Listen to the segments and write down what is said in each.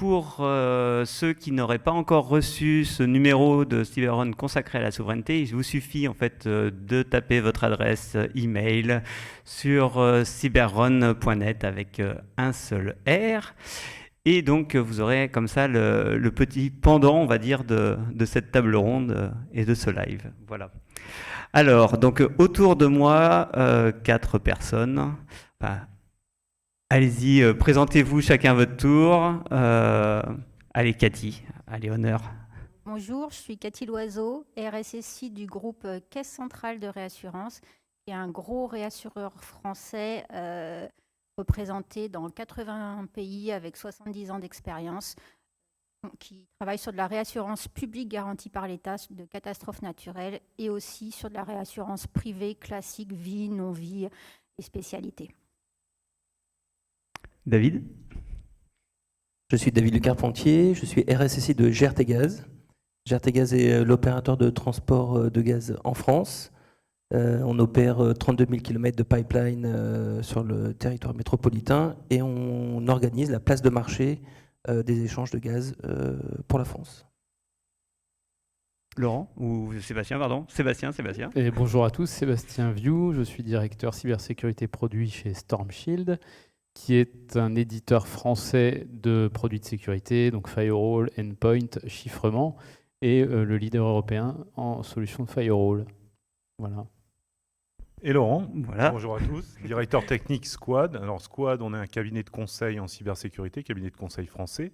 pour ceux qui n'auraient pas encore reçu ce numéro de CyberRun consacré à la souveraineté, il vous suffit en fait de taper votre adresse email sur cyberrun.net avec un seul R. Et donc vous aurez comme ça le petit pendant, on va dire, de cette table ronde et de ce live. Voilà. Alors, donc autour de moi, 4 personnes. Enfin, allez-y, présentez-vous chacun votre tour. Allez, Cathy, allez, honneur. Bonjour, je suis Cathy Loiseau, RSSI du groupe Caisse Centrale de Réassurance, qui est un gros réassureur français représenté dans 80 pays avec 70 ans d'expérience, qui travaille sur de la réassurance publique garantie par l'État de catastrophes naturelles et aussi sur de la réassurance privée classique, vie, non-vie et spécialité. David ? Je suis David Le Carpentier, je suis RSSI de GRTgaz. GRTgaz est l'opérateur de transport de gaz en France. On opère 32 000 km de pipeline sur le territoire métropolitain et on organise la place de marché des échanges de gaz pour la France. Laurent ou Sébastien, pardon. Sébastien. Et bonjour à tous, Sébastien View, je suis directeur cybersécurité produit chez StormShield, qui est un éditeur français de produits de sécurité, donc firewall, endpoint, chiffrement, et le leader européen en solution de firewall. Voilà. Et Laurent, voilà. Bonjour à tous, directeur technique Squad. Alors Squad, on est un cabinet de conseil en cybersécurité, cabinet de conseil français.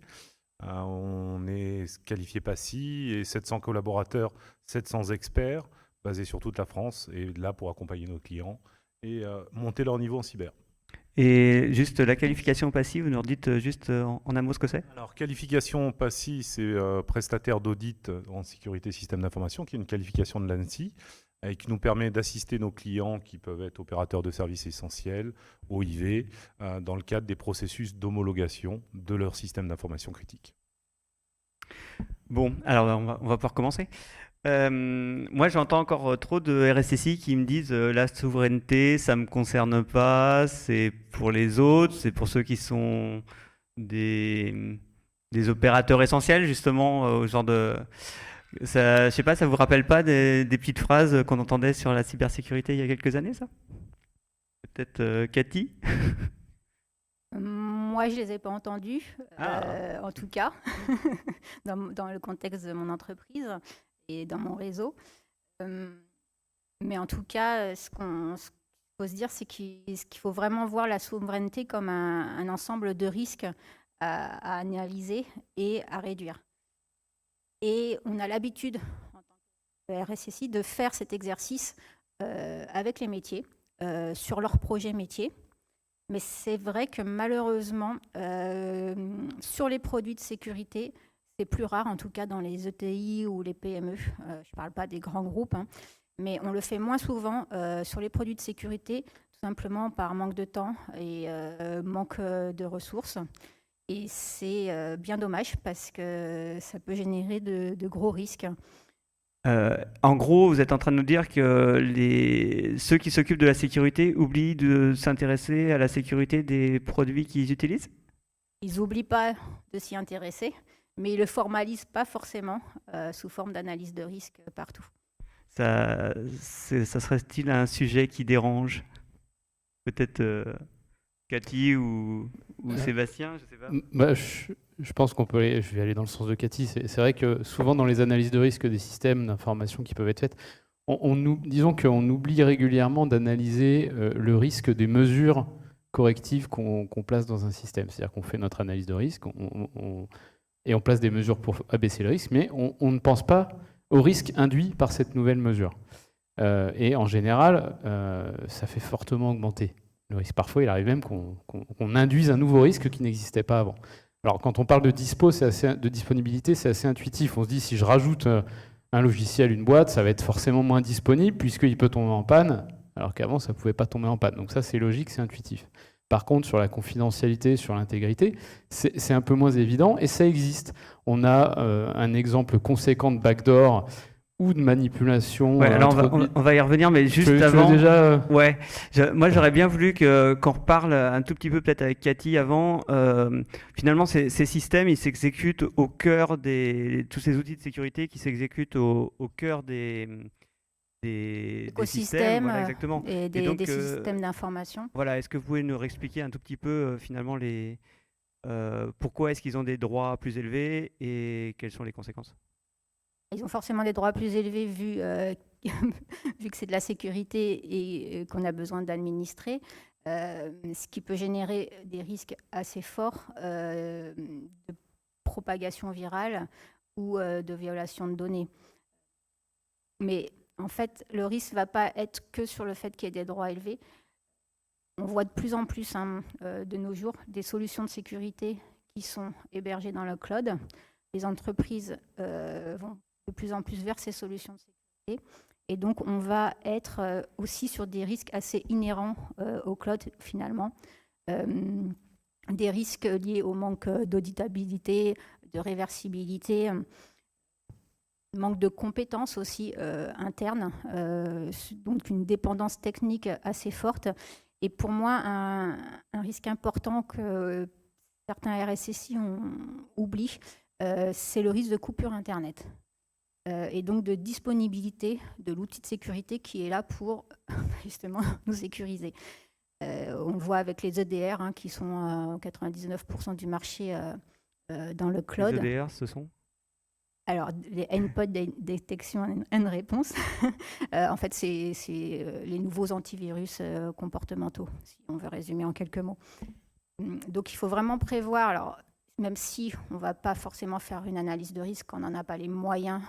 On est qualifié PACI et 700 collaborateurs, 700 experts, basés sur toute la France, et là pour accompagner nos clients et monter leur niveau en cyber. Et juste la qualification PACI, vous nous redites juste en un mot ce que c'est ? Alors, qualification PACI, c'est prestataire d'audit en sécurité système d'information, qui est une qualification de l'ANSSI, et qui nous permet d'assister nos clients qui peuvent être opérateurs de services essentiels, OIV, dans le cadre des processus d'homologation de leur système d'information critique. Bon, alors on va pouvoir commencer. Moi, j'entends encore trop de RSSI qui me disent la souveraineté, ça me concerne pas, c'est pour les autres, c'est pour ceux qui sont des opérateurs essentiels, justement, au genre de... Ça, je sais pas, ça vous rappelle pas des petites phrases qu'on entendait sur la cybersécurité il y a quelques années, ça ? Peut-être Cathy ? Moi, je ne les ai pas entendus, en tout cas, dans le contexte de mon entreprise et dans mon réseau. Mais en tout cas, ce qu'il faut se dire, c'est qu'il faut vraiment voir la souveraineté comme un ensemble de risques à analyser et à réduire. Et on a l'habitude, en tant que RSSI, de faire cet exercice avec les métiers, sur leurs projets métiers. Mais c'est vrai que malheureusement, sur les produits de sécurité, c'est plus rare, en tout cas dans les ETI ou les PME. Je ne parle pas des grands groupes, hein, mais on le fait moins souvent sur les produits de sécurité, tout simplement par manque de temps et manque de ressources. Et c'est bien dommage parce que ça peut générer de gros risques. En gros, vous êtes en train de nous dire que ceux qui s'occupent de la sécurité oublient de s'intéresser à la sécurité des produits qu'ils utilisent ? Ils n'oublient pas de s'y intéresser, mais ils ne le formalisent pas forcément sous forme d'analyse de risque partout. Ça serait-il un sujet qui dérange ? Peut-être Cathy ou Sébastien, je ne sais pas. Bah, je pense qu'on peut aller, je vais aller dans le sens de Cathy. C'est vrai que souvent dans les analyses de risque des systèmes d'information qui peuvent être faites, disons qu'on oublie régulièrement d'analyser le risque des mesures correctives qu'on place dans un système. C'est-à-dire qu'on fait notre analyse de risque et on place des mesures pour abaisser le risque, mais on ne pense pas au risque induit par cette nouvelle mesure. Et en général, ça fait fortement augmenter le risque. Parfois, il arrive même qu'on induise un nouveau risque qui n'existait pas avant. Alors, quand on parle de de disponibilité, c'est assez intuitif. On se dit, si je rajoute un logiciel, une boîte, ça va être forcément moins disponible puisqu'il peut tomber en panne, alors qu'avant, ça ne pouvait pas tomber en panne. Donc ça, c'est logique, c'est intuitif. Par contre, sur la confidentialité, sur l'intégrité, c'est un peu moins évident et ça existe. On a un exemple conséquent de backdoor ou de manipulation. Ouais, alors introduite. on va y revenir, mais juste Tu veux avant. déjà Ouais, moi j'aurais bien voulu qu'on reparle un tout petit peu peut-être avec Cathy avant. Finalement, ces systèmes, ils s'exécutent au cœur tous ces outils de sécurité qui s'exécutent au cœur des systèmes. Écosystèmes Voilà, exactement. et Et donc, des systèmes d'information. voilà, est-ce que vous pouvez nous réexpliquer un tout petit peu finalement pourquoi est-ce qu'ils ont des droits plus élevés et quelles sont les conséquences? Ils ont forcément des droits plus élevés vu, vu que c'est de la sécurité et qu'on a besoin d'administrer, ce qui peut générer des risques assez forts de propagation virale ou de violation de données. Mais en fait, le risque ne va pas être que sur le fait qu'il y ait des droits élevés. On voit de plus en plus de nos jours des solutions de sécurité qui sont hébergées dans le cloud. Les entreprises vont de plus en plus vers ces solutions de sécurité. Et donc, on va être aussi sur des risques assez inhérents au cloud, finalement. Des risques liés au manque d'auditabilité, de réversibilité, manque de compétences aussi internes, donc une dépendance technique assez forte. Et pour moi, un risque important que certains RSSI oublient, c'est le risque de coupure Internet. Et donc de disponibilité de l'outil de sécurité qui est là pour justement nous sécuriser. On le voit avec les EDR qui sont 99% du marché dans le cloud. Les EDR, ce sont? Alors, les Endpoint Detection and Response, en fait, c'est les nouveaux antivirus comportementaux, si on veut résumer en quelques mots. Donc, il faut vraiment prévoir, alors, même si on ne va pas forcément faire une analyse de risque, on n'en a pas les moyens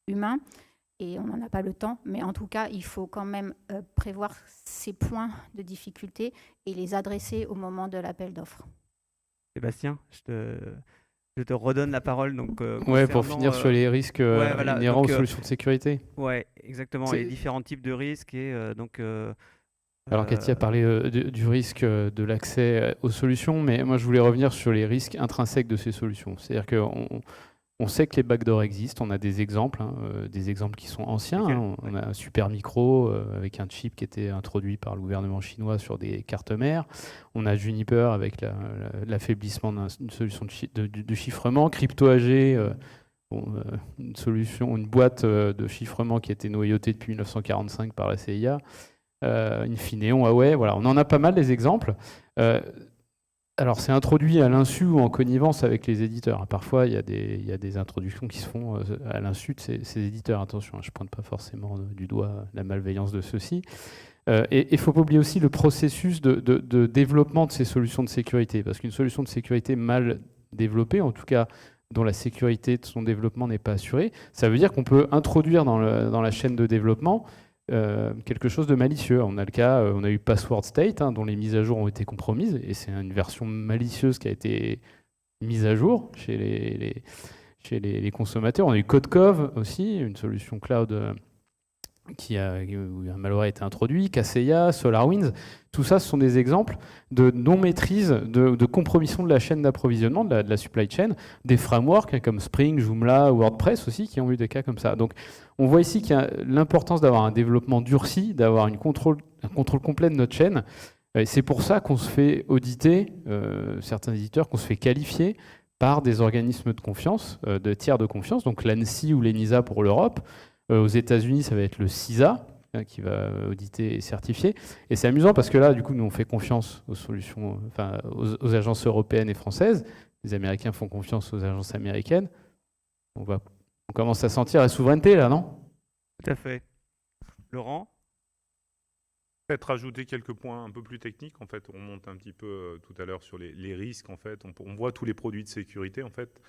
humains et on n'en a pas le temps, mais en tout cas, il faut quand même prévoir ces points de difficulté et les adresser au moment de l'appel d'offres. Sébastien, je te redonne la parole. Donc, Ouais, pour finir sur les risques voilà, inhérents donc, aux solutions de sécurité. Ouais, exactement. Les différents types de risques et donc. Alors Cathy a parlé du risque de l'accès aux solutions, mais moi je voulais revenir sur les risques intrinsèques de ces solutions. C'est-à-dire qu'on sait que les backdoors existent, on a des exemples qui sont anciens. On a un Supermicro avec un chip qui était introduit par le gouvernement chinois sur des cartes mères. On a Juniper avec l'affaiblissement d'une solution de chiffrement. CryptoAG, une boîte de chiffrement qui a été noyautée depuis 1945 par la CIA. Infineon, Huawei, voilà, on en a pas mal des exemples. Alors c'est introduit à l'insu ou en connivence avec les éditeurs. Parfois il y a des introductions qui se font à l'insu de ces éditeurs. Attention, je ne pointe pas forcément du doigt la malveillance de ceux-ci. Et il ne faut pas oublier aussi le processus de développement de ces solutions de sécurité. Parce qu'une solution de sécurité mal développée, en tout cas dont la sécurité de son développement n'est pas assurée, ça veut dire qu'on peut introduire dans la chaîne de développement quelque chose de malicieux. On a le cas, on a eu Password State, dont les mises à jour ont été compromises, et c'est une version malicieuse qui a été mise à jour chez les consommateurs. On a eu CodeCov aussi, une solution cloud où un malware a été introduit, Kaseya, SolarWinds. Tout ça, ce sont des exemples de non-maîtrise, de compromission de la chaîne d'approvisionnement, de la supply chain, des frameworks comme Spring, Joomla, WordPress aussi, qui ont eu des cas comme ça. Donc, on voit ici qu'il y a l'importance d'avoir un développement durci, d'avoir un contrôle complet de notre chaîne. Et c'est pour ça qu'on se fait auditer, certains éditeurs, qu'on se fait qualifier par des organismes de confiance, de tiers de confiance, donc l'ANSSI ou l'ENISA pour l'Europe. Aux États-Unis, ça va être le CISA qui va auditer et certifier. Et c'est amusant parce que là, du coup, nous, on fait confiance aux solutions, aux agences européennes et françaises. Les Américains font confiance aux agences américaines. On commence à sentir la souveraineté, là, non? Tout à fait. Laurent? Peut-être rajouter quelques points un peu plus techniques. En fait, on monte un petit peu tout à l'heure sur les risques. En fait, on voit tous les produits de sécurité. En fait,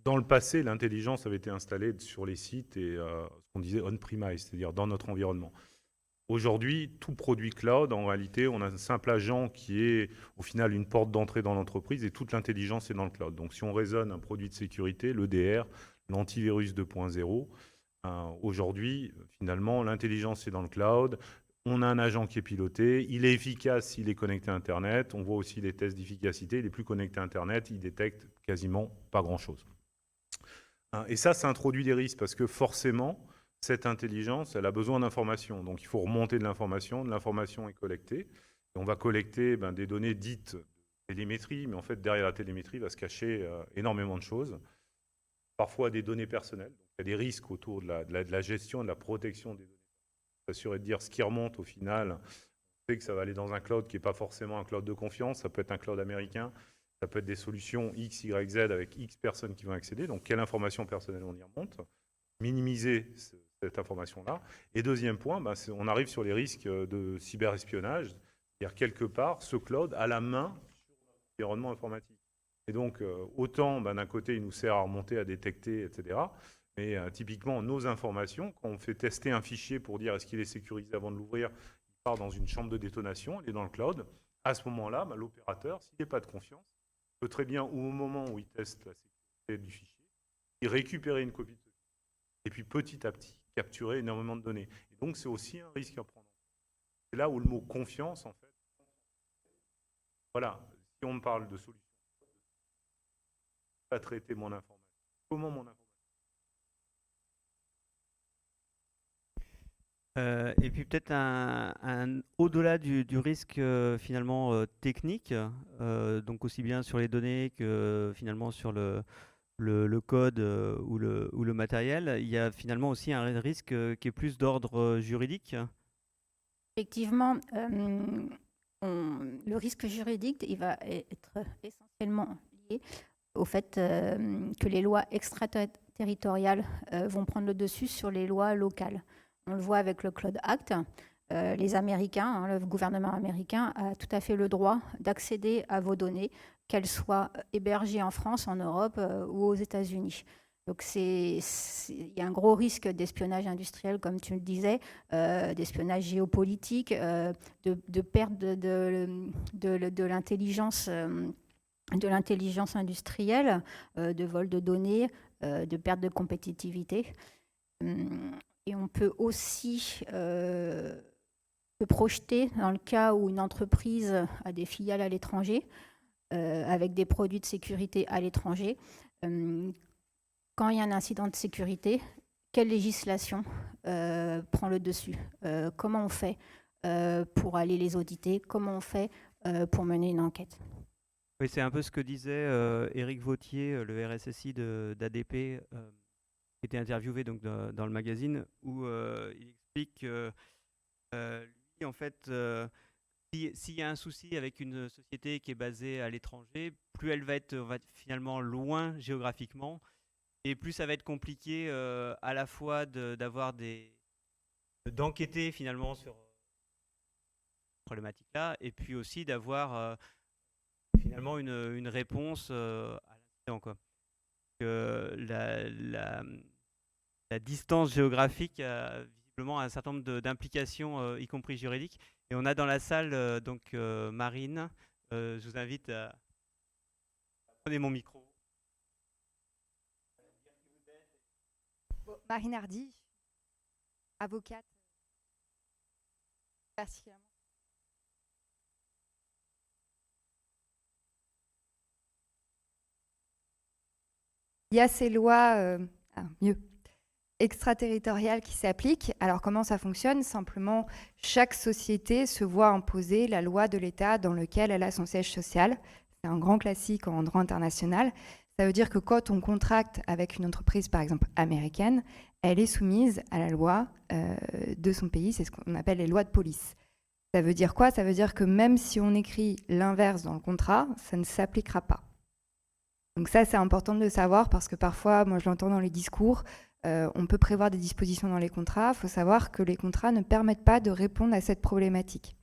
dans le passé, l'intelligence avait été installée sur les sites et ce qu'on disait on-premise, c'est-à-dire dans notre environnement. Aujourd'hui, tout produit cloud, en réalité, on a un simple agent qui est au final une porte d'entrée dans l'entreprise et toute l'intelligence est dans le cloud. Donc si on raisonne un produit de sécurité, l'EDR, l'antivirus 2.0, aujourd'hui, finalement, l'intelligence est dans le cloud. On a un agent qui est piloté, il est efficace s'il est connecté à Internet. On voit aussi les tests d'efficacité. Il est plus connecté à Internet, il détecte quasiment pas grand-chose. Et ça introduit des risques parce que forcément, cette intelligence, elle a besoin d'informations. Donc il faut remonter de l'information est collectée. Et on va collecter des données dites télémétrie, mais en fait, derrière la télémétrie va se cacher énormément de choses. Parfois des données personnelles. Donc, il y a des risques autour de la gestion, de la protection des données. S'assurer de dire ce qui remonte au final, on sait que ça va aller dans un cloud qui n'est pas forcément un cloud de confiance, ça peut être un cloud américain, ça peut être des solutions X, Y, Z avec X personnes qui vont accéder. Donc, quelle information personnelle on y remonte? Minimiser cette information-là. Et deuxième point, on arrive sur les risques de cyberespionnage. C'est-à-dire quelque part, ce cloud a la main sur l'environnement informatique. Et donc, autant d'un côté, il nous sert à remonter, à détecter, etc. Mais typiquement, nos informations, quand on fait tester un fichier pour dire est-ce qu'il est sécurisé avant de l'ouvrir, il part dans une chambre de détonation, il est dans le cloud. À ce moment-là, l'opérateur, s'il n'est pas de confiance, peut très bien, ou au moment où il teste la sécurité du fichier, il récupérer une copie de ce fichier et puis petit à petit capturer énormément de données. Et donc, c'est aussi un risque à prendre. C'est là où le mot confiance, en fait, voilà, si on me parle de solution, à traiter mon information, comment mon information. Et puis peut-être au-delà du risque finalement technique, donc aussi bien sur les données que finalement sur le code ou le matériel, il y a finalement aussi un risque qui est plus d'ordre juridique. Effectivement, le risque juridique, il va être essentiellement lié au fait que les lois extraterritoriales vont prendre le dessus sur les lois locales. On le voit avec le Cloud Act. Les Américains, le gouvernement américain a tout à fait le droit d'accéder à vos données, qu'elles soient hébergées en France, en Europe ou aux États-Unis. Donc il y a un gros risque d'espionnage industriel, comme tu le disais, d'espionnage géopolitique, de perte de l'intelligence. De l'intelligence industrielle, de vol de données, de perte de compétitivité. Et on peut aussi se projeter dans le cas où une entreprise a des filiales à l'étranger, avec des produits de sécurité à l'étranger. Quand il y a un incident de sécurité, quelle législation prend le dessus? Comment on fait pour aller les auditer? Comment on fait pour mener une enquête? Oui, c'est un peu ce que disait Éric Vauthier, le RSSI d'ADP, qui était interviewé donc, dans le magazine, où il explique que lui, en fait, s'il y a un souci avec une société qui est basée à l'étranger, plus elle va être finalement loin géographiquement, et plus ça va être compliqué à la fois d'enquêter finalement sur cette problématique-là, et puis aussi d'avoir finalement une réponse à l'incident, quoi. La distance géographique a visiblement un certain nombre d'implications, y compris juridiques. Et on a dans la salle donc Marine. Je vous invite à prendre mon micro. Marine Hardy, avocate, particulièrement. Il y a ces lois extraterritoriales qui s'appliquent. Alors comment ça fonctionne? Simplement, chaque société se voit imposer la loi de l'État dans lequel elle a son siège social. C'est un grand classique en droit international. Ça veut dire que quand on contracte avec une entreprise, par exemple américaine, elle est soumise à la loi de son pays. C'est ce qu'on appelle les lois de police. Ça veut dire quoi? Ça veut dire que même si on écrit l'inverse dans le contrat, ça ne s'appliquera pas. Donc ça, c'est important de le savoir parce que parfois, moi je l'entends dans les discours, on peut prévoir des dispositions dans les contrats. Il faut savoir que les contrats ne permettent pas de répondre à cette problématique.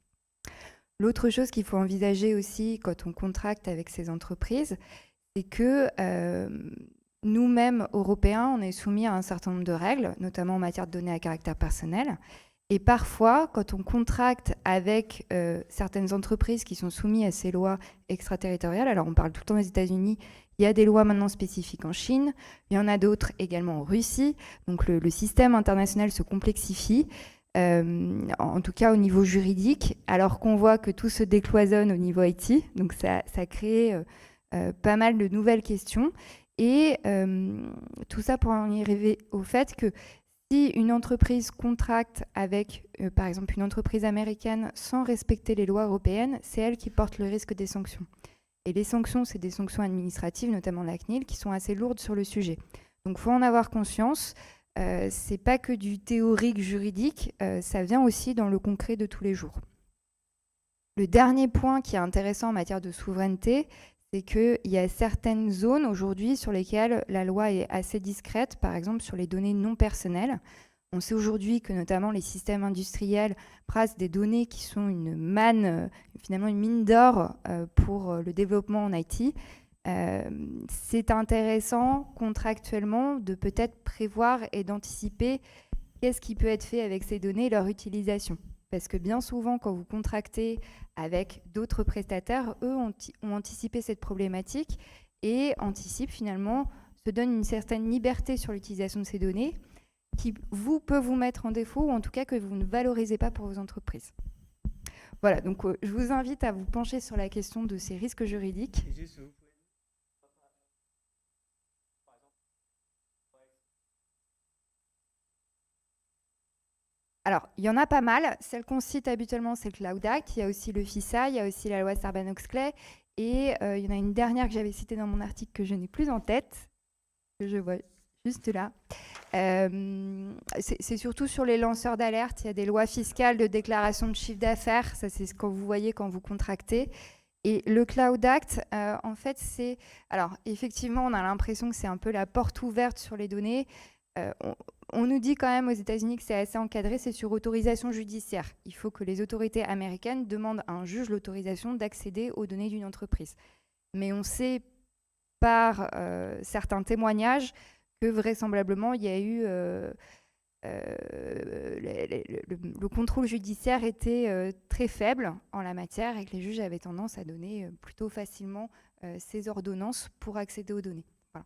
L'autre chose qu'il faut envisager aussi quand on contracte avec ces entreprises, c'est que nous-mêmes, Européens, on est soumis à un certain nombre de règles, notamment en matière de données à caractère personnel. Et parfois, quand on contracte avec certaines entreprises qui sont soumises à ces lois extraterritoriales, alors on parle tout le temps des États-Unis, il y a des lois maintenant spécifiques en Chine, il y en a d'autres également en Russie, donc le système international se complexifie, en tout cas au niveau juridique, alors qu'on voit que tout se décloisonne au niveau IT, donc ça crée pas mal de nouvelles questions. Et tout ça pour en arriver au fait que si une entreprise contracte avec, par exemple, une entreprise américaine sans respecter les lois européennes, c'est elle qui porte le risque des sanctions. Et les sanctions, c'est des sanctions administratives, notamment la CNIL, qui sont assez lourdes sur le sujet. Donc il faut en avoir conscience. C'est pas que du théorique juridique, ça vient aussi dans le concret de tous les jours. Le dernier point qui est intéressant en matière de souveraineté, c'est qu'il y a certaines zones aujourd'hui sur lesquelles la loi est assez discrète, par exemple sur les données non personnelles. On sait aujourd'hui que notamment les systèmes industriels brassent des données qui sont une manne, finalement une mine d'or pour le développement en IT. C'est intéressant contractuellement de peut-être prévoir et d'anticiper qu'est-ce qui peut être fait avec ces données et leur utilisation. Parce que bien souvent, quand vous contractez avec d'autres prestataires, eux ont anticipé cette problématique et anticipent finalement, se donnent une certaine liberté sur l'utilisation de ces données qui peut vous mettre en défaut ou en tout cas que vous ne valorisez pas pour vos entreprises. Voilà, donc je vous invite à vous pencher sur la question de ces risques juridiques. Alors, il y en a pas mal. Celle qu'on cite habituellement, c'est le Cloud Act. Il y a aussi le FISA, il y a aussi la loi Sarbanes-Oxley. Et il y en a une dernière que j'avais citée dans mon article que je n'ai plus en tête, que je vois juste là. C'est surtout sur les lanceurs d'alerte. Il y a des lois fiscales de déclaration de chiffre d'affaires. Ça, c'est ce que vous voyez quand vous contractez. Et le Cloud Act, en fait, c'est... Alors, effectivement, on a l'impression que c'est un peu la porte ouverte sur les données. On nous dit quand même aux États-Unis que c'est assez encadré, c'est sur autorisation judiciaire. Il faut que les autorités américaines demandent à un juge l'autorisation d'accéder aux données d'une entreprise. Mais on sait par certains témoignages que vraisemblablement il y a eu le contrôle judiciaire était très faible en la matière et que les juges avaient tendance à donner plutôt facilement ces ordonnances pour accéder aux données. Voilà.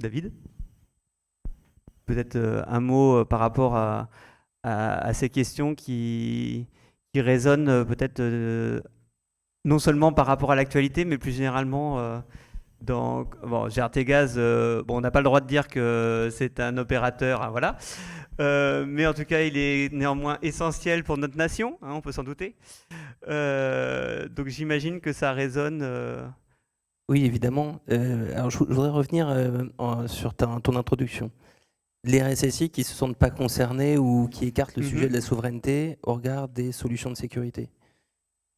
David ? Peut-être un mot par rapport à ces questions qui résonnent peut-être non seulement par rapport à l'actualité, mais plus généralement bon, GRTgaz, bon, on n'a pas le droit de dire que c'est un opérateur, hein, voilà. Mais en tout cas, il est néanmoins essentiel pour notre nation, hein, on peut s'en douter. Donc j'imagine que ça résonne... Oui, évidemment. Alors, je voudrais revenir sur ton introduction. Les RSSI qui ne se sentent pas concernés ou qui écartent le sujet de la souveraineté au regard des solutions de sécurité.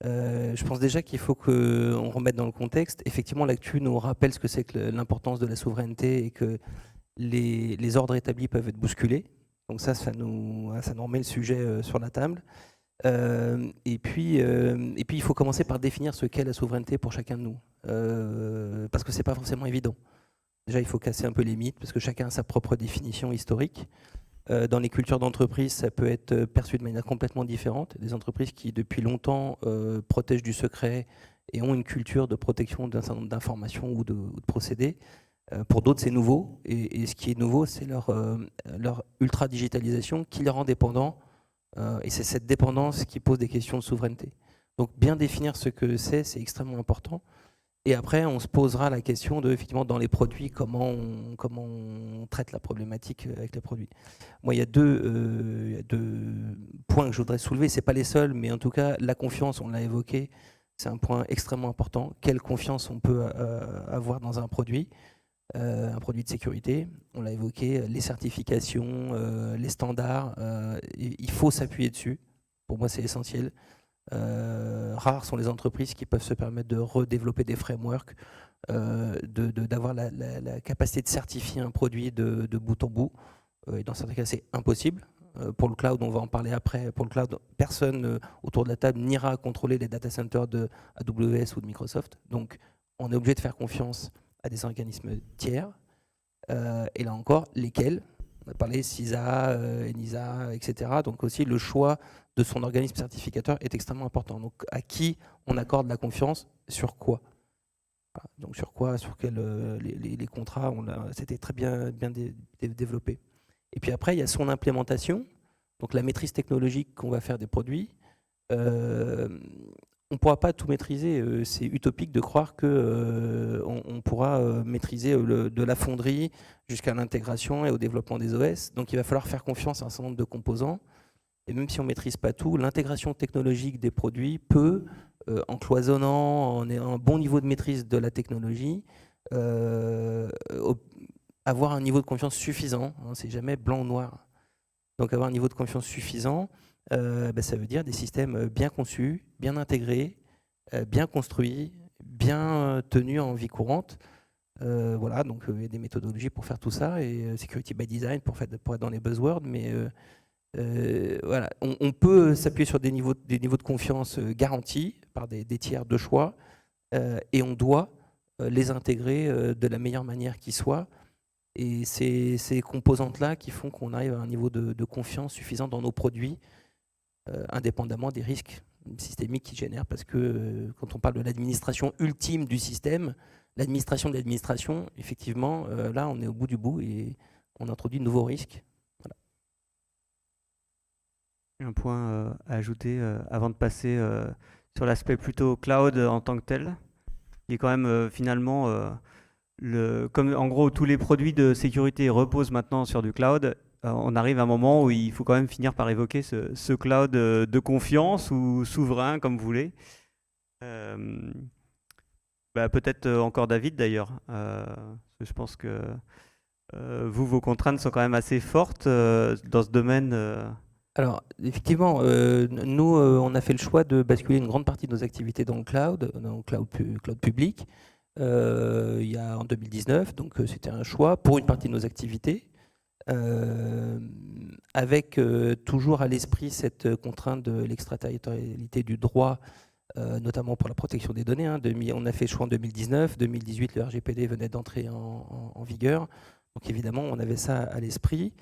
Je pense déjà qu'il faut qu'on remette dans le contexte. Effectivement, l'actu nous rappelle ce que c'est que l'importance de la souveraineté et que les ordres établis peuvent être bousculés. Donc ça nous remet le sujet sur la table. Et puis, il faut commencer par définir ce qu'est la souveraineté pour chacun de nous. Parce que ce n'est pas forcément évident. Déjà, il faut casser un peu les mythes, parce que chacun a sa propre définition historique. Dans les cultures d'entreprise, ça peut être perçu de manière complètement différente. Des entreprises qui, depuis longtemps, protègent du secret et ont une culture de protection d'un certain nombre d'informations ou de procédés. Pour d'autres, c'est nouveau. Et ce qui est nouveau, c'est leur ultra-digitalisation qui les rend dépendants. Et c'est cette dépendance qui pose des questions de souveraineté. Donc, bien définir ce que c'est extrêmement important. Et après, on se posera la question de, effectivement, dans les produits, comment on traite la problématique avec les produits. Moi, il y a deux points que je voudrais soulever. Ce n'est pas les seuls, mais en tout cas, la confiance, on l'a évoqué, c'est un point extrêmement important. Quelle confiance on peut avoir dans un produit de sécurité. On l'a évoqué, les certifications, les standards, il faut s'appuyer dessus. Pour moi, c'est essentiel. Rares sont les entreprises qui peuvent se permettre de redévelopper des frameworks, d'avoir la capacité de certifier un produit de bout en bout. Et dans certains cas, c'est impossible. Pour le cloud, on va en parler après. Pour le cloud, personne autour de la table n'ira contrôler les data centers de AWS ou de Microsoft. Donc, on est obligé de faire confiance à des organismes tiers. Et là encore, lesquels ? On a parlé CISA, ENISA, etc. Donc aussi, le choix de son organisme certificateur est extrêmement important. Donc, à qui on accorde la confiance, sur quoi ? Voilà. Donc, sur quoi, sur quels les contrats, c'était très bien développé. Et puis après, il y a son implémentation, donc la maîtrise technologique qu'on va faire des produits. on pourra pas tout maîtriser. C'est utopique de croire que on pourra maîtriser de la fonderie jusqu'à l'intégration et au développement des OS. Donc il va falloir faire confiance à un certain nombre de composants. Et même si on maîtrise pas tout, l'intégration technologique des produits peut, en cloisonnant, en ayant un bon niveau de maîtrise de la technologie, avoir un niveau de confiance suffisant. Hein, c'est jamais blanc ou noir. Donc avoir un niveau de confiance suffisant, ça veut dire des systèmes bien conçus, bien intégrés, bien construits, bien tenus en vie courante. Voilà, donc il y a des méthodologies pour faire tout ça, et security by design pour être dans les buzzwords, mais voilà, on peut s'appuyer sur des niveaux de confiance garantis par des tiers de choix, et on doit les intégrer de la meilleure manière qui soit. Et c'est ces composantes-là qui font qu'on arrive à un niveau de confiance suffisant dans nos produits, indépendamment des risques systémiques qu'ils génèrent. Parce que quand on parle de l'administration ultime du système, l'administration de l'administration, effectivement, là, on est au bout du bout et on introduit de nouveaux risques. Voilà. Un point à ajouter avant de passer sur l'aspect plutôt cloud en tant que tel. Il est quand même finalement... comme en gros tous les produits de sécurité reposent maintenant sur du cloud, on arrive à un moment où il faut quand même finir par évoquer ce cloud de confiance ou souverain, comme vous voulez. Peut-être encore David d'ailleurs. Je pense que vos contraintes sont quand même assez fortes dans ce domaine. Alors, effectivement, nous, on a fait le choix de basculer une grande partie de nos activités dans le cloud public. Il y a en 2019, donc c'était un choix pour une partie de nos activités, avec toujours à l'esprit cette contrainte de l'extraterritorialité du droit, notamment pour la protection des données. Hein. On a fait le choix en 2019, 2018 le RGPD venait d'entrer en vigueur, donc évidemment on avait ça à l'esprit.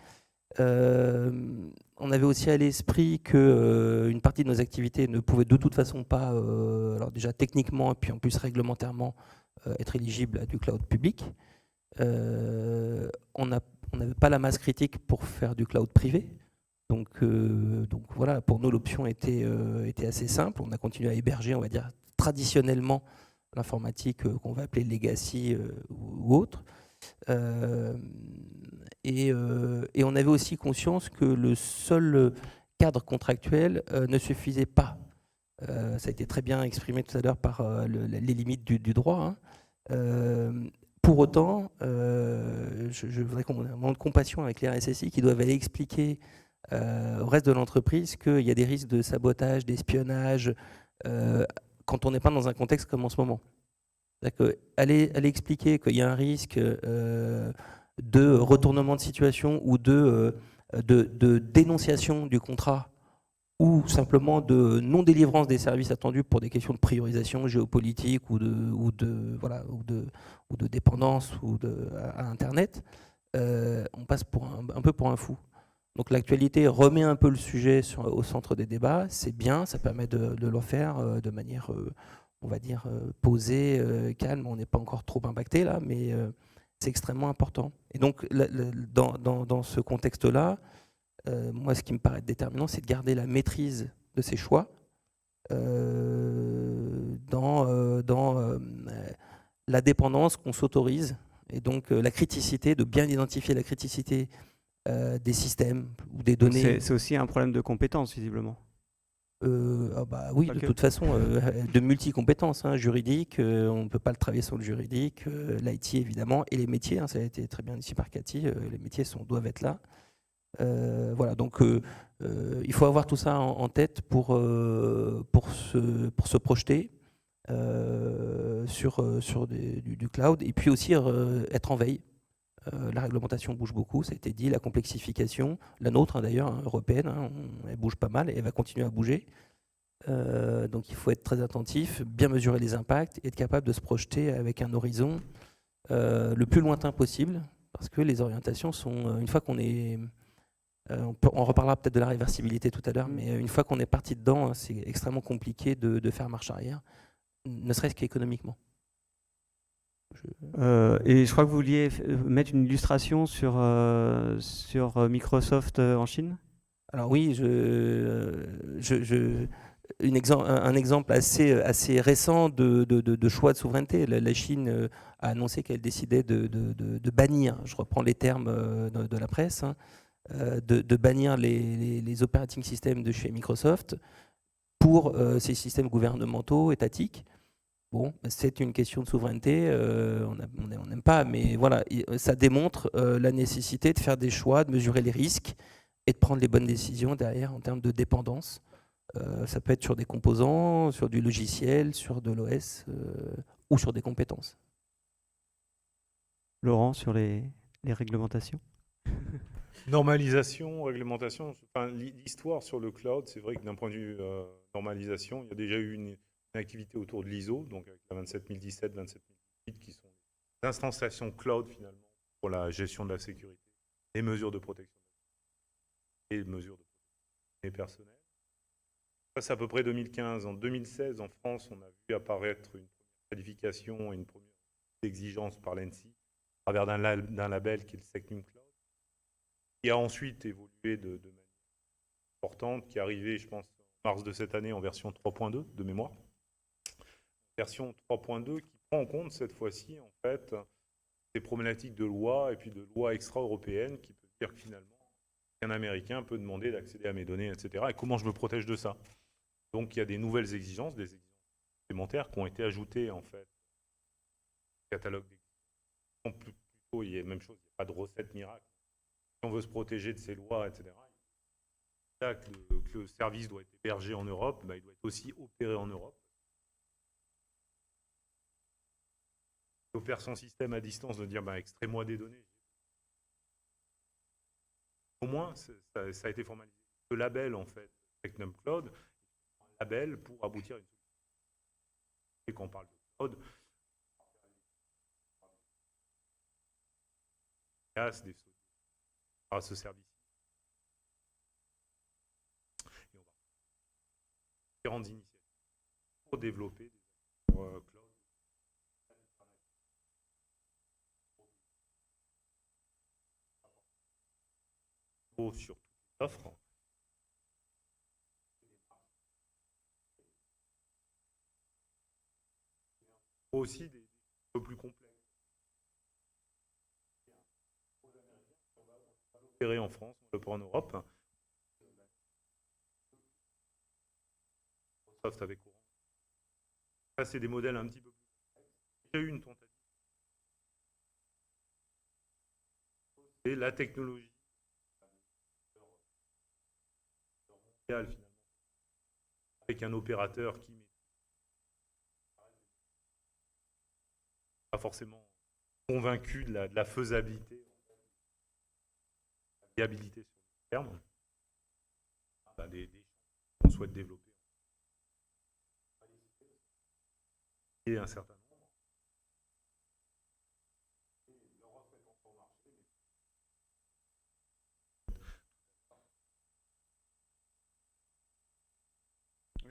On avait aussi à l'esprit qu'une partie de nos activités ne pouvait de toute façon pas, alors déjà techniquement et puis en plus réglementairement, être éligible à du cloud public. On n'avait pas la masse critique pour faire du cloud privé. Donc voilà, pour nous l'option était assez simple. On a continué à héberger, on va dire, traditionnellement l'informatique qu'on va appeler legacy ou autre. Et on avait aussi conscience que le seul cadre contractuel ne suffisait pas. Ça a été très bien exprimé tout à l'heure par les limites du droit. Hein. Pour autant, je voudrais qu'on ait un moment de compassion avec les RSSI qui doivent aller expliquer au reste de l'entreprise qu'il y a des risques de sabotage, d'espionnage, quand on n'est pas dans un contexte comme en ce moment. Aller expliquer qu'il y a un risque de retournement de situation ou de dénonciation du contrat, ou simplement de non-délivrance des services attendus pour des questions de priorisation géopolitique ou de dépendance à Internet, on passe un peu pour un fou. Donc l'actualité remet un peu le sujet au centre des débats, c'est bien, ça permet de le faire de manière, on va dire, posée, calme, on n'est pas encore trop impacté là, mais c'est extrêmement important. Et donc dans ce contexte-là, moi, ce qui me paraît déterminant, c'est de garder la maîtrise de ses choix dans la dépendance qu'on s'autorise, et donc la criticité, de bien identifier la criticité des systèmes ou des données. C'est aussi un problème de compétence, visiblement. Oui, de toute façon, de multi-compétences, hein, juridiques, on ne peut pas le travailler sans le juridique, l'IT évidemment, et les métiers, hein, ça a été très bien dit par Cathy, les métiers doivent être là. Voilà, donc il faut avoir tout ça en tête pour se projeter sur du cloud, et puis aussi être en veille. La réglementation bouge beaucoup, ça a été dit, la complexification, la nôtre d'ailleurs, hein, européenne, hein, elle bouge pas mal et elle va continuer à bouger. Donc il faut être très attentif, bien mesurer les impacts et être capable de se projeter avec un horizon le plus lointain possible, parce que les orientations sont, une fois qu'on est... on reparlera peut-être de la réversibilité tout à l'heure, mais une fois qu'on est parti dedans, hein, c'est extrêmement compliqué de faire marche arrière, ne serait-ce qu'économiquement. Et je crois que vous vouliez mettre une illustration sur Microsoft en Chine. Alors oui, un exemple assez récent de choix de souveraineté. La Chine a annoncé qu'elle décidait de bannir, je reprends les termes de la presse, hein, de bannir les operating systems de chez Microsoft pour ces systèmes gouvernementaux, étatiques. Bon, c'est une question de souveraineté, on n'aime pas, mais voilà, ça démontre la nécessité de faire des choix, de mesurer les risques et de prendre les bonnes décisions derrière en termes de dépendance. Ça peut être sur des composants, sur du logiciel, sur de l'OS ou sur des compétences. Laurent, sur les réglementations? Normalisation, réglementation, enfin, l'histoire sur le cloud, c'est vrai que d'un point de vue normalisation, il y a déjà eu une activité autour de l'ISO, donc avec la 27017, 27008, qui sont des installations cloud finalement pour la gestion de la sécurité, les mesures de protection et les mesures de protection personnelle. Ça, c'est à peu près 2015. En 2016, en France, on a vu apparaître une première qualification et une première exigence par l'ANSSI à travers d'un label qui est le SecNum Cloud, qui a ensuite évolué de manière importante, qui est arrivé, je pense, en mars de cette année en version 3.2 de mémoire. Version 3.2 qui prend en compte cette fois-ci, en fait, des problématiques de loi et puis de loi extra-européenne qui peut dire que finalement, un Américain peut demander d'accéder à mes données, etc. Et comment je me protège de ça? Donc il y a des nouvelles exigences, des exigences supplémentaires qui ont été ajoutées en fait au catalogue d'exigences. Plutôt, il y a la même chose, il n'y a pas de recette miracle. Si on veut se protéger de ces lois, etc., là, que le service doit être hébergé en Europe, bah, il doit être aussi opéré en Europe. Il opère son système à distance de dire bah, extrais-moi des données. Au moins, ça a été formalisé. Le label, en fait, SecNum Cloud, un label pour aboutir à une solution. Et quand on parle de cloud, des à ce service. Et on va différentes initiatives pour développer des cloud. Sur toutes les offres. Aussi des peu plus complexes. On va opérer en France, on va opérer en Europe. Microsoft avec Orange. Ça, c'est des modèles un petit peu plus complexes. Il y a eu une tentative. Et la technologie finalement, avec un opérateur qui n'est pas forcément convaincu de la faisabilité, de la viabilité sur le terme, des champs qu'on souhaite développer. Et un certain nombre.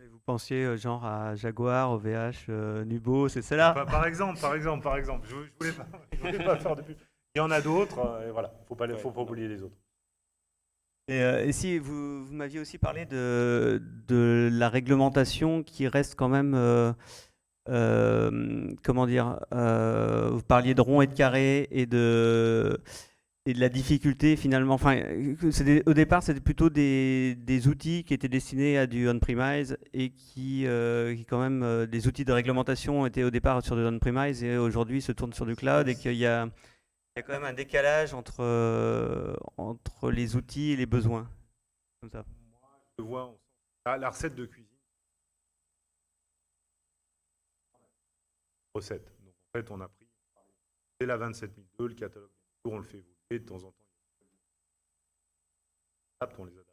Vous pensiez genre à Jaguar, OVH, Nubo, c'est cela? Par exemple. Je voulais pas faire de pub. Il y en a d'autres, et voilà, faut pas oublier les autres. Et si vous m'aviez aussi parlé de la réglementation qui reste quand même, comment dire, vous parliez de rond et de carré et de la difficulté finalement. Enfin, au départ, c'était plutôt des outils qui étaient destinés à du on-premise et qui quand même, des outils de réglementation étaient au départ sur du on-premise et aujourd'hui se tournent sur du cloud et qu'il y a quand même un décalage entre les outils et les besoins. Comme ça. Je vois la recette de cuisine. Recette. Donc en fait, on a pris c'est la 27002, le catalogue, on le fait évoluer de temps en temps. On les adapte.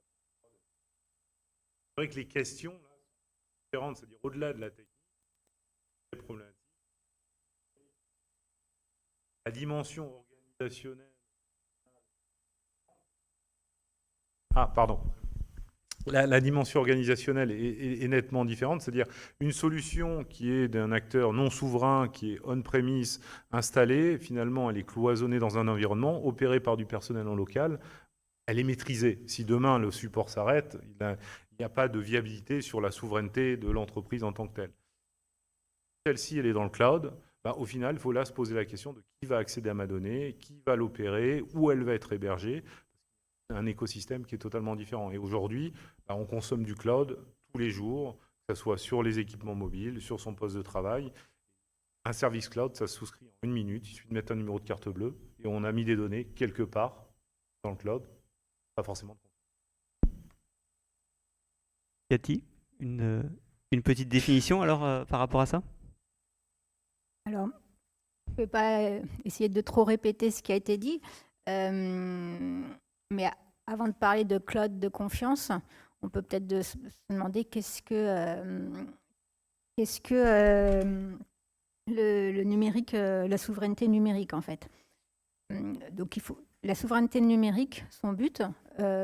C'est vrai que les questions là, sont différentes, c'est-à-dire au-delà de la technique, les problématiques, la dimension organisationnelle. La dimension organisationnelle est nettement différente, c'est-à-dire une solution qui est d'un acteur non souverain, qui est on-premise installée, finalement elle est cloisonnée dans un environnement, opérée par du personnel en local, elle est maîtrisée. Si demain le support s'arrête, il Il n'y a pas de viabilité sur la souveraineté de l'entreprise en tant que telle. Celle-ci, elle est dans le cloud. Au final, il faut là se poser la question de qui va accéder à ma donnée, qui va l'opérer, où elle va être hébergée. C'est un écosystème qui est totalement différent. Et aujourd'hui, on consomme du cloud tous les jours, que ce soit sur les équipements mobiles, sur son poste de travail. Un service cloud, ça se souscrit en 1 minute. Il suffit de mettre un numéro de carte bleue et on a mis des données quelque part dans le cloud. Pas forcément. Cathy, une petite définition alors par rapport à ça? Alors, je ne vais pas essayer de trop répéter ce qui a été dit, mais avant de parler de cloud de confiance, on peut peut-être se demander qu'est-ce que le numérique, la souveraineté numérique en fait. Donc la souveraineté numérique, son but,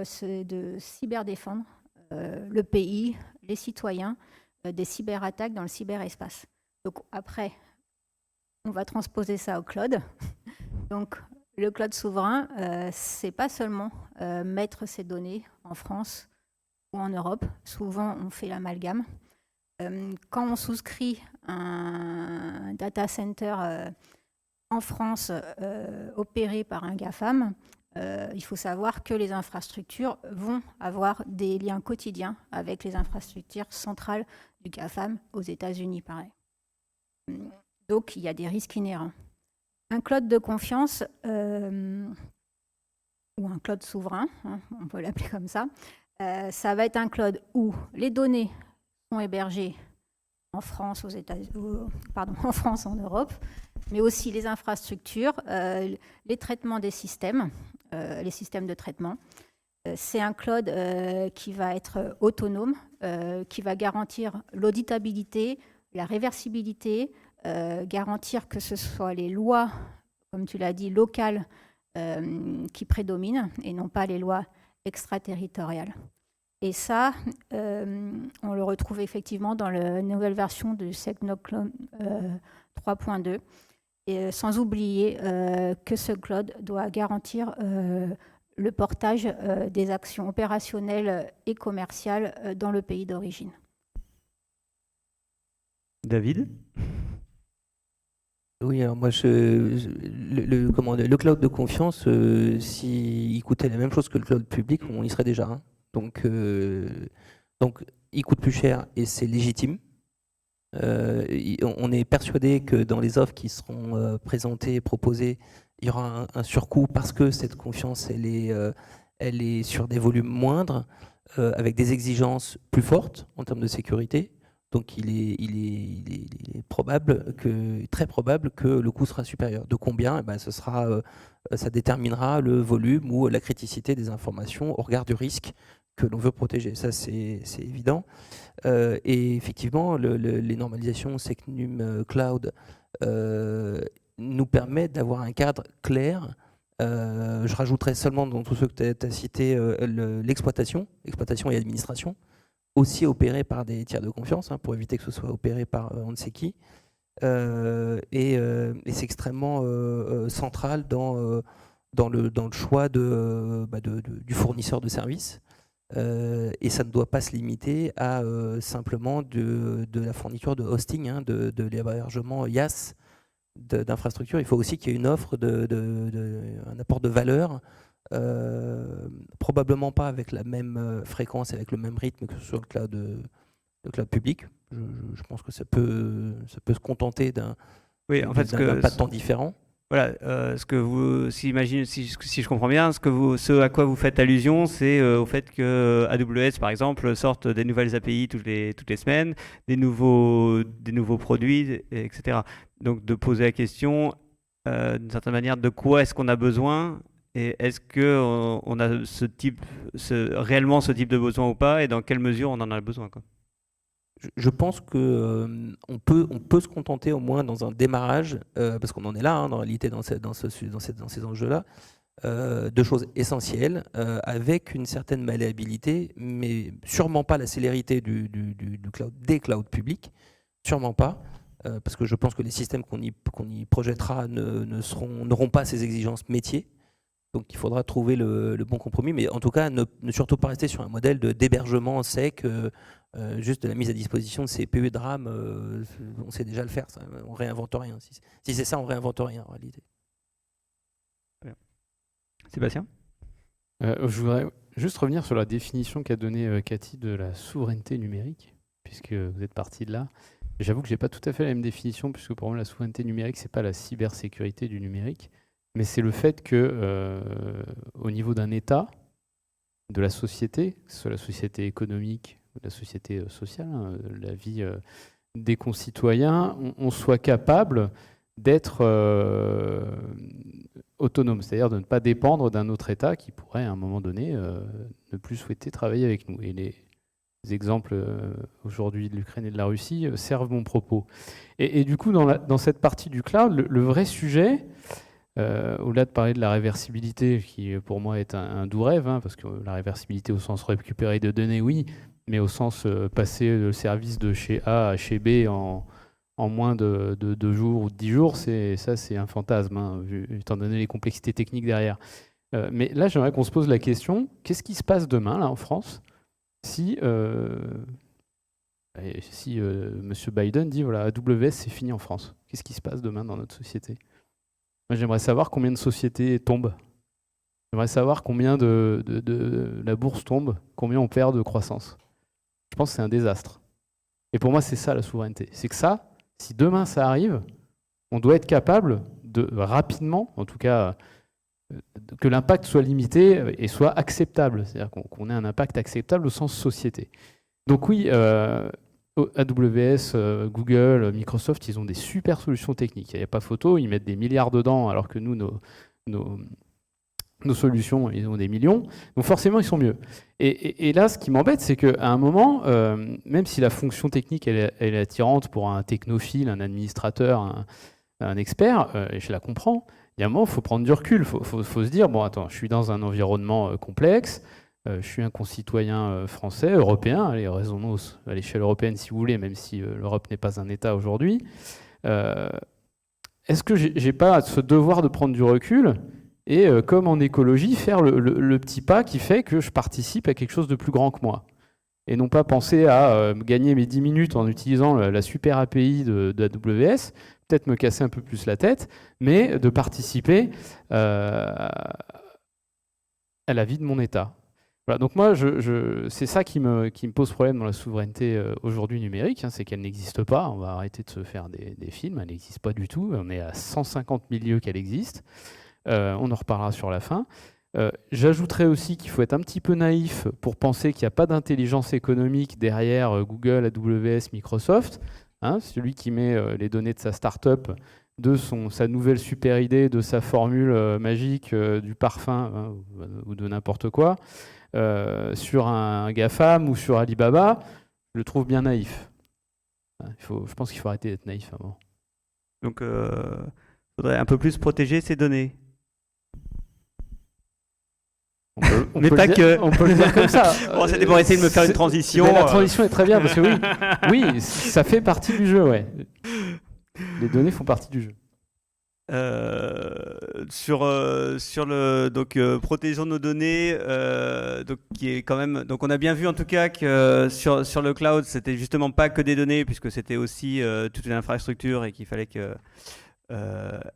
c'est de cyberdéfendre le pays, les citoyens, des cyberattaques dans le cyberespace. Donc après, on va transposer ça au cloud. Donc le cloud souverain, c'est pas seulement mettre ces données en France ou en Europe. Souvent, on fait l'amalgame. Quand on souscrit un data center en France opéré par un GAFAM, il faut savoir que les infrastructures vont avoir des liens quotidiens avec les infrastructures centrales du GAFAM aux États-Unis, pareil. Donc, il y a des risques inhérents. Un cloud de confiance, ou un cloud souverain, hein, on peut l'appeler comme ça, ça va être un cloud où les données sont hébergées en France, en France, en Europe, mais aussi les infrastructures, les traitements des systèmes, les systèmes de traitement. C'est un cloud qui va être autonome, qui va garantir l'auditabilité, la réversibilité, garantir que ce soit les lois, comme tu l'as dit, locales qui prédominent et non pas les lois extraterritoriales. Et ça, on le retrouve effectivement dans la nouvelle version du SecNumCloud 3.2. Et sans oublier que ce cloud doit garantir le portage des actions opérationnelles et commerciales dans le pays d'origine. David? Oui, alors moi, le cloud de confiance, s'il coûtait la même chose que le cloud public, on y serait déjà. Hein. Donc, il coûte plus cher et c'est légitime. On est persuadé que dans les offres qui seront présentées, proposées, il y aura un surcoût parce que cette confiance, elle est sur des volumes moindres, avec des exigences plus fortes en termes de sécurité. Donc il est très probable que le coût sera supérieur. De combien? Ça déterminera le volume ou la criticité des informations au regard du risque que l'on veut protéger. Ça, c'est évident. Et effectivement, les normalisations SecNumCloud nous permettent d'avoir un cadre clair. Je rajouterai seulement dans tous ceux que tu as cités l'exploitation et administration, aussi opérée par des tiers de confiance, hein, pour éviter que ce soit opéré par on ne sait qui. Et c'est extrêmement central dans le choix du fournisseur de services. Et ça ne doit pas se limiter à simplement de la fourniture de hosting, hein, de l'hébergement IaaS d'infrastructures. Il faut aussi qu'il y ait une offre, un apport de valeur, probablement pas avec la même fréquence, avec le même rythme que sur le cloud public. Je pense que ça peut se contenter d'un pas de temps différent. Voilà, ce que vous, si je comprends bien, ce à quoi vous faites allusion, c'est au fait que AWS, par exemple, sorte des nouvelles API toutes les semaines, des nouveaux produits, etc. Donc de poser la question, d'une certaine manière, de quoi est-ce qu'on a besoin et est-ce qu'on a réellement ce type de besoin ou pas et dans quelle mesure on en a besoin, quoi. Je pense qu'on peut se contenter au moins dans un démarrage, parce qu'on en est là, hein, en réalité, dans ces enjeux-là, de choses essentielles, avec une certaine malléabilité, mais sûrement pas la célérité des clouds publics, sûrement pas, parce que je pense que les systèmes qu'on y projettera n'auront pas ces exigences métiers. Donc il faudra trouver le bon compromis, mais en tout cas ne surtout pas rester sur un modèle d'hébergement sec, juste de la mise à disposition de CPU et de RAM, on sait déjà le faire, ça, on réinvente rien. Si c'est ça, on réinvente rien en réalité. Sébastien ? Je voudrais juste revenir sur la définition qu'a donnée Cathy de la souveraineté numérique, puisque vous êtes parti de là. J'avoue que je n'ai pas tout à fait la même définition, puisque pour moi, la souveraineté numérique, ce n'est pas la cybersécurité du numérique, mais c'est le fait que, au niveau d'un État, de la société, que ce soit la société économique ou la société sociale, hein, la vie des concitoyens, on soit capable d'être autonome, c'est-à-dire de ne pas dépendre d'un autre État qui pourrait, à un moment donné, ne plus souhaiter travailler avec nous. Et les exemples aujourd'hui de l'Ukraine et de la Russie servent mon propos. Et du coup, dans cette partie du cloud, le vrai sujet, au-delà de parler de la réversibilité, qui pour moi est un doux rêve, hein, parce que la réversibilité au sens récupérer de données, oui, mais au sens passer le service de chez A à chez B en moins de 2 jours ou de 10 jours, c'est un fantasme, hein, étant donné les complexités techniques derrière. Mais là, j'aimerais qu'on se pose la question, qu'est-ce qui se passe demain, là, en France, si M. Biden dit, voilà, AWS, c'est fini en France. Qu'est-ce qui se passe demain dans notre société ? Moi, j'aimerais savoir combien de sociétés tombent. J'aimerais savoir combien de la bourse tombe, combien on perd de croissance. Je pense que c'est un désastre. Et pour moi, c'est ça la souveraineté. C'est que ça, si demain ça arrive, on doit être capable de rapidement, en tout cas, que l'impact soit limité et soit acceptable. C'est-à-dire qu'on ait un impact acceptable au sens société. Donc oui, AWS, Google, Microsoft, ils ont des super solutions techniques. Il n'y a pas photo, ils mettent des milliards dedans, alors que nous, nos solutions, ils ont des millions. Donc forcément, ils sont mieux. Et là, ce qui m'embête, c'est qu'à un moment, même si la fonction technique, elle est attirante pour un technophile, un administrateur, un expert, et je la comprends, il y a un moment, il faut prendre du recul. Il faut se dire, bon, attends, je suis dans un environnement complexe, je suis un concitoyen français, européen, allez, raisonnons à l'échelle européenne si vous voulez, même si l'Europe n'est pas un État aujourd'hui. Est-ce que j'ai pas ce devoir de prendre du recul et, comme en écologie, faire le petit pas qui fait que je participe à quelque chose de plus grand que moi ? Et non pas penser à gagner mes 10 minutes en utilisant la super API d'AWS, peut-être me casser un peu plus la tête, mais de participer à la vie de mon État. Voilà, donc moi, c'est ça qui me pose problème dans la souveraineté aujourd'hui numérique, hein, c'est qu'elle n'existe pas. On va arrêter de se faire des films, elle n'existe pas du tout. On est à 150 000 lieux qu'elle existe. On en reparlera sur la fin. J'ajouterais aussi qu'il faut être un petit peu naïf pour penser qu'il n'y a pas d'intelligence économique derrière Google, AWS, Microsoft. Hein, celui qui met les données de sa start-up, de sa nouvelle super idée, de sa formule magique du parfum, hein, ou de n'importe quoi, sur un GAFAM ou sur Alibaba, je le trouve bien naïf. Je pense qu'il faut arrêter d'être naïf à un moment. Donc, il faudrait un peu plus protéger ces données. On peut le dire comme ça. Bon, c'était pour essayer de me faire une transition. La transition est très bien, parce que oui, ça fait partie du jeu, ouais. Les données font partie du jeu. Sur le protégeons nos données, donc qui est quand même, donc on a bien vu en tout cas que sur le cloud, c'était justement pas que des données, puisque c'était aussi toute une infrastructure et qu'il fallait que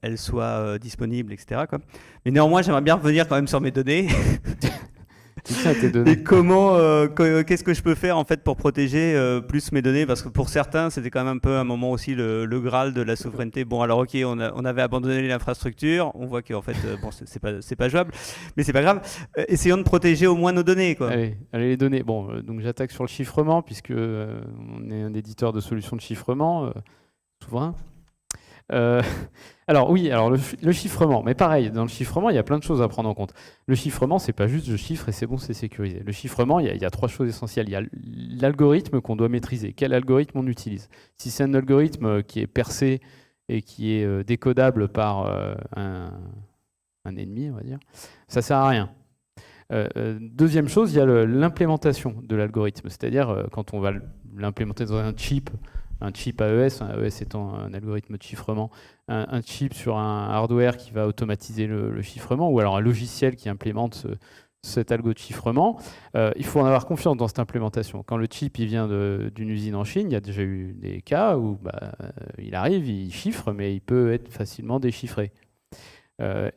elle soit disponible, etc., quoi. Mais néanmoins, j'aimerais bien revenir quand même sur mes données. Et comment, qu'est-ce que je peux faire en fait pour protéger plus mes données, parce que pour certains, c'était quand même un peu un moment aussi le graal de la souveraineté. Bon, alors ok, on avait abandonné l'infrastructure, on voit qu'en fait, bon, c'est pas jouable, mais c'est pas grave. Essayons de protéger au moins nos données, quoi. Allez, les données. Bon, donc j'attaque sur le chiffrement, puisque on est un éditeur de solutions de chiffrement souverain. Alors oui, le chiffrement, mais pareil, dans le chiffrement, il y a plein de choses à prendre en compte. Le chiffrement, c'est pas juste je chiffre et c'est bon, c'est sécurisé. Le chiffrement, il y a 3 choses essentielles. Il y a l'algorithme qu'on doit maîtriser. Quel algorithme on utilise? Si c'est un algorithme qui est percé et qui est décodable par un ennemi, on va dire, ça sert à rien. Deuxième chose, il y a l'implémentation de l'algorithme, c'est-à-dire quand on va l'implémenter dans un chip un chip AES, un AES étant un algorithme de chiffrement, un chip sur un hardware qui va automatiser le chiffrement, ou alors un logiciel qui implémente cet algo de chiffrement, il faut en avoir confiance dans cette implémentation. Quand le chip il vient d'une usine en Chine, il y a déjà eu des cas où il arrive, il chiffre, mais il peut être facilement déchiffré.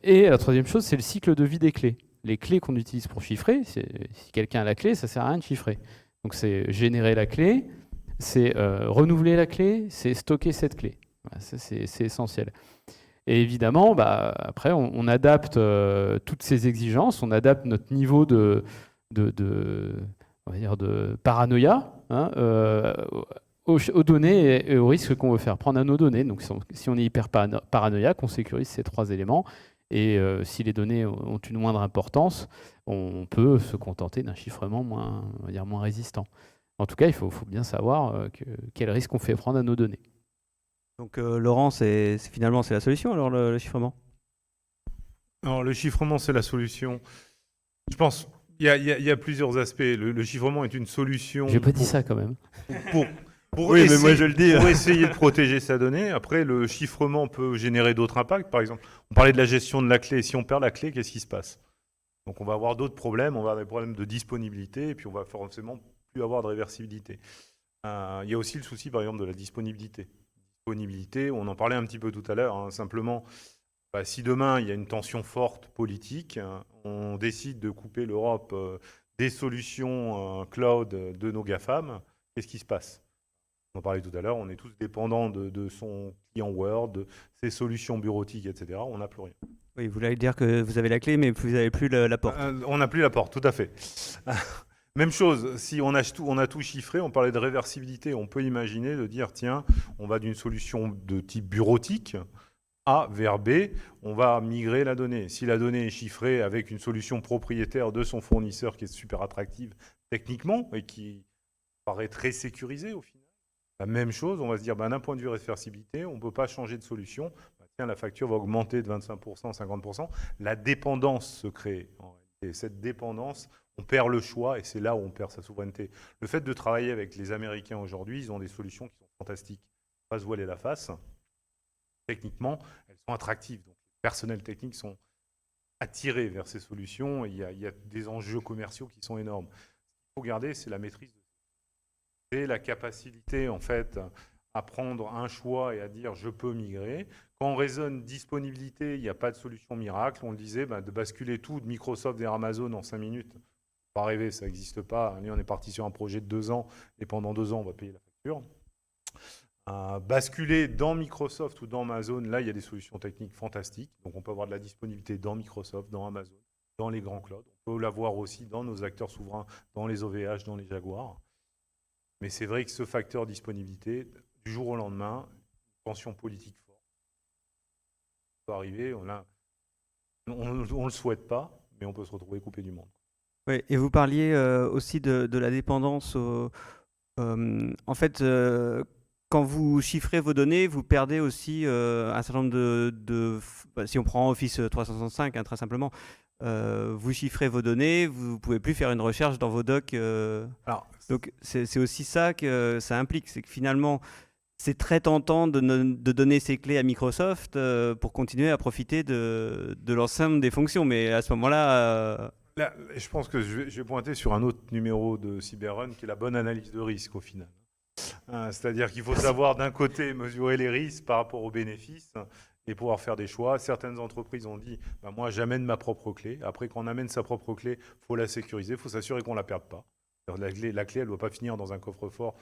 Et la troisième chose, c'est le cycle de vie des clés. Les clés qu'on utilise pour chiffrer, si quelqu'un a la clé, ça ne sert à rien de chiffrer. Donc c'est générer la clé, c'est renouveler la clé, c'est stocker cette clé. Voilà, ça, c'est essentiel. Et évidemment, après, on adapte toutes ces exigences, on adapte notre niveau on va dire de paranoïa aux données et aux risques qu'on veut faire prendre à nos données. Donc si on est hyper paranoïaque, on sécurise ces 3 éléments. Et si les données ont une moindre importance, on peut se contenter d'un chiffrement moins résistant. En tout cas, il faut bien savoir quel risque on fait prendre à nos données. Donc Laurent, finalement c'est la solution alors le chiffrement? Alors le chiffrement c'est la solution. Je pense il y a plusieurs aspects. Le chiffrement est une solution. J'ai pas dit ça quand même. Pour oui, essayer, mais moi je le dis. Pour essayer de protéger sa donnée. Après, le chiffrement peut générer d'autres impacts. Par exemple, on parlait de la gestion de la clé. Si on perd la clé, qu'est-ce qui se passe? Donc on va avoir d'autres problèmes. On va avoir des problèmes de disponibilité et puis on va forcément plus avoir de réversibilité. Il y a aussi le souci, par exemple, de la disponibilité. On en parlait un petit peu tout à l'heure. Simplement, si demain il y a une tension forte politique, on décide de couper l'Europe des solutions cloud de nos GAFAM, qu'est-ce qui se passe? On en parlait tout à l'heure, on est tous dépendants de son client Word, de ses solutions bureautiques, etc. On n'a plus rien. Oui, vous voulez dire que vous avez la clé, mais vous n'avez plus la porte. On n'a plus la porte, tout à fait. Même chose, si on a tout chiffré, on parlait de réversibilité, on peut imaginer de dire, tiens, on va d'une solution de type bureautique A vers B, on va migrer la donnée. Si la donnée est chiffrée avec une solution propriétaire de son fournisseur qui est super attractive techniquement et qui paraît très sécurisée au final, la même chose, on va se dire, d'un point de vue réversibilité, on ne peut pas changer de solution. Tiens, la facture va augmenter de 25%, 50%. La dépendance se crée. Et cette dépendance, on perd le choix et c'est là où on perd sa souveraineté. Le fait de travailler avec les Américains aujourd'hui, ils ont des solutions qui sont fantastiques. On ne va pas se voiler la face. Techniquement, elles sont attractives. Donc, les personnels techniques sont attirés vers ces solutions. Il y a des enjeux commerciaux qui sont énormes. Ce qu'il faut garder, c'est la maîtrise. C'est la capacité, en fait, à prendre un choix et à dire je peux migrer. Quand on raisonne disponibilité, il n'y a pas de solution miracle. On le disait, de basculer tout de Microsoft vers Amazon en 5 minutes, pas rêver, ça n'existe pas. On est parti sur un projet de 2 ans et pendant 2 ans, on va payer la facture. Basculer dans Microsoft ou dans Amazon, là, il y a des solutions techniques fantastiques. Donc, on peut avoir de la disponibilité dans Microsoft, dans Amazon, dans les grands clouds. On peut l'avoir aussi dans nos acteurs souverains, dans les OVH, dans les Jaguars. Mais c'est vrai que ce facteur disponibilité, du jour au lendemain, une tension politique forte, ça peut arriver, on ne le souhaite pas, mais on peut se retrouver coupé du monde. Oui, et vous parliez aussi de la dépendance. En fait, quand vous chiffrez vos données, vous perdez aussi un certain nombre si on prend Office 365, très simplement, vous chiffrez vos données, vous ne pouvez plus faire une recherche dans vos docs. Donc c'est aussi ça que ça implique, c'est que finalement, c'est très tentant de donner ces clés à Microsoft pour continuer à profiter de l'ensemble des fonctions. Mais à ce moment-là... Là, je pense que je vais pointer sur un autre numéro de CyberRun qui est la bonne analyse de risque au final. C'est-à-dire qu'il faut savoir d'un côté mesurer les risques par rapport aux bénéfices et pouvoir faire des choix. Certaines entreprises ont dit moi j'amène ma propre clé. Après quand on amène sa propre clé, il faut la sécuriser, il faut s'assurer qu'on ne la perde pas. La clé elle ne doit pas finir dans un coffre-fort.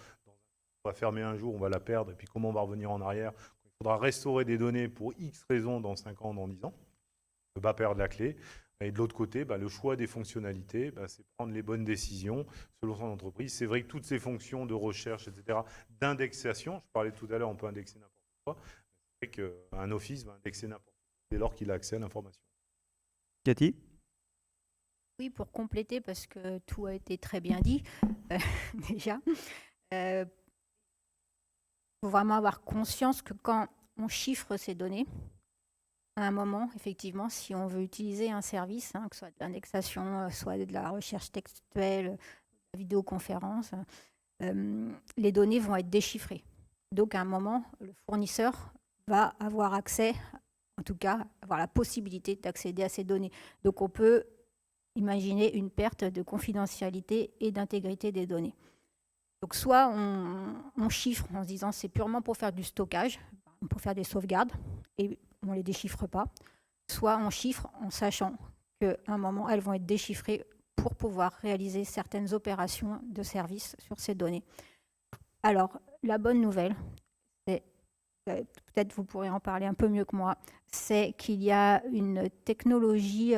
On va fermer un jour, on va la perdre et puis comment on va revenir en arrière. Il faudra restaurer des données pour X raisons dans 5 ans, dans 10 ans. On ne peut pas perdre la clé. Et de l'autre côté, le choix des fonctionnalités, c'est prendre les bonnes décisions selon son entreprise. C'est vrai que toutes ces fonctions de recherche, etc., d'indexation, je parlais tout à l'heure, on peut indexer n'importe quoi. C'est vrai qu'un office va indexer n'importe quoi dès lors qu'il a accès à l'information. Cathy ? Oui, pour compléter, parce que tout a été très bien dit, déjà. Il faut vraiment avoir conscience que quand on chiffre ces données, à un moment, effectivement, si on veut utiliser un service, que ce soit de l'indexation, soit de la recherche textuelle, de la vidéoconférence, les données vont être déchiffrées. Donc, à un moment, le fournisseur va avoir accès, en tout cas, avoir la possibilité d'accéder à ces données. Donc, on peut imaginer une perte de confidentialité et d'intégrité des données. Donc, soit on chiffre en se disant c'est purement pour faire du stockage, pour faire des sauvegardes, et on ne les déchiffre pas. Soit on chiffre en sachant qu'à un moment, elles vont être déchiffrées pour pouvoir réaliser certaines opérations de service sur ces données. Alors, la bonne nouvelle, c'est, peut-être vous pourrez en parler un peu mieux que moi, c'est qu'il y a une technologie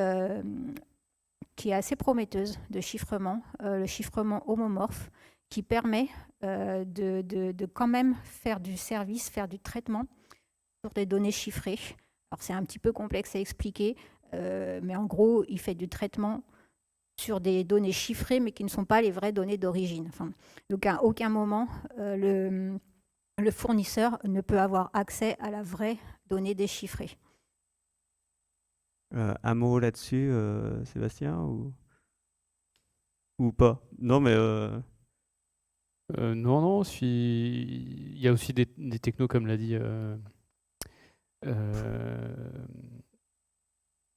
qui est assez prometteuse de chiffrement, le chiffrement homomorphe, qui permet de quand même faire du service, faire du traitement sur des données chiffrées. Alors c'est un petit peu complexe à expliquer, mais en gros, il fait du traitement sur des données chiffrées, mais qui ne sont pas les vraies données d'origine. Enfin, donc à aucun moment, le fournisseur ne peut avoir accès à la vraie donnée déchiffrée. Un mot là-dessus, Sébastien, ou pas? Non, mais Non, il y a aussi des technos, comme l'a dit,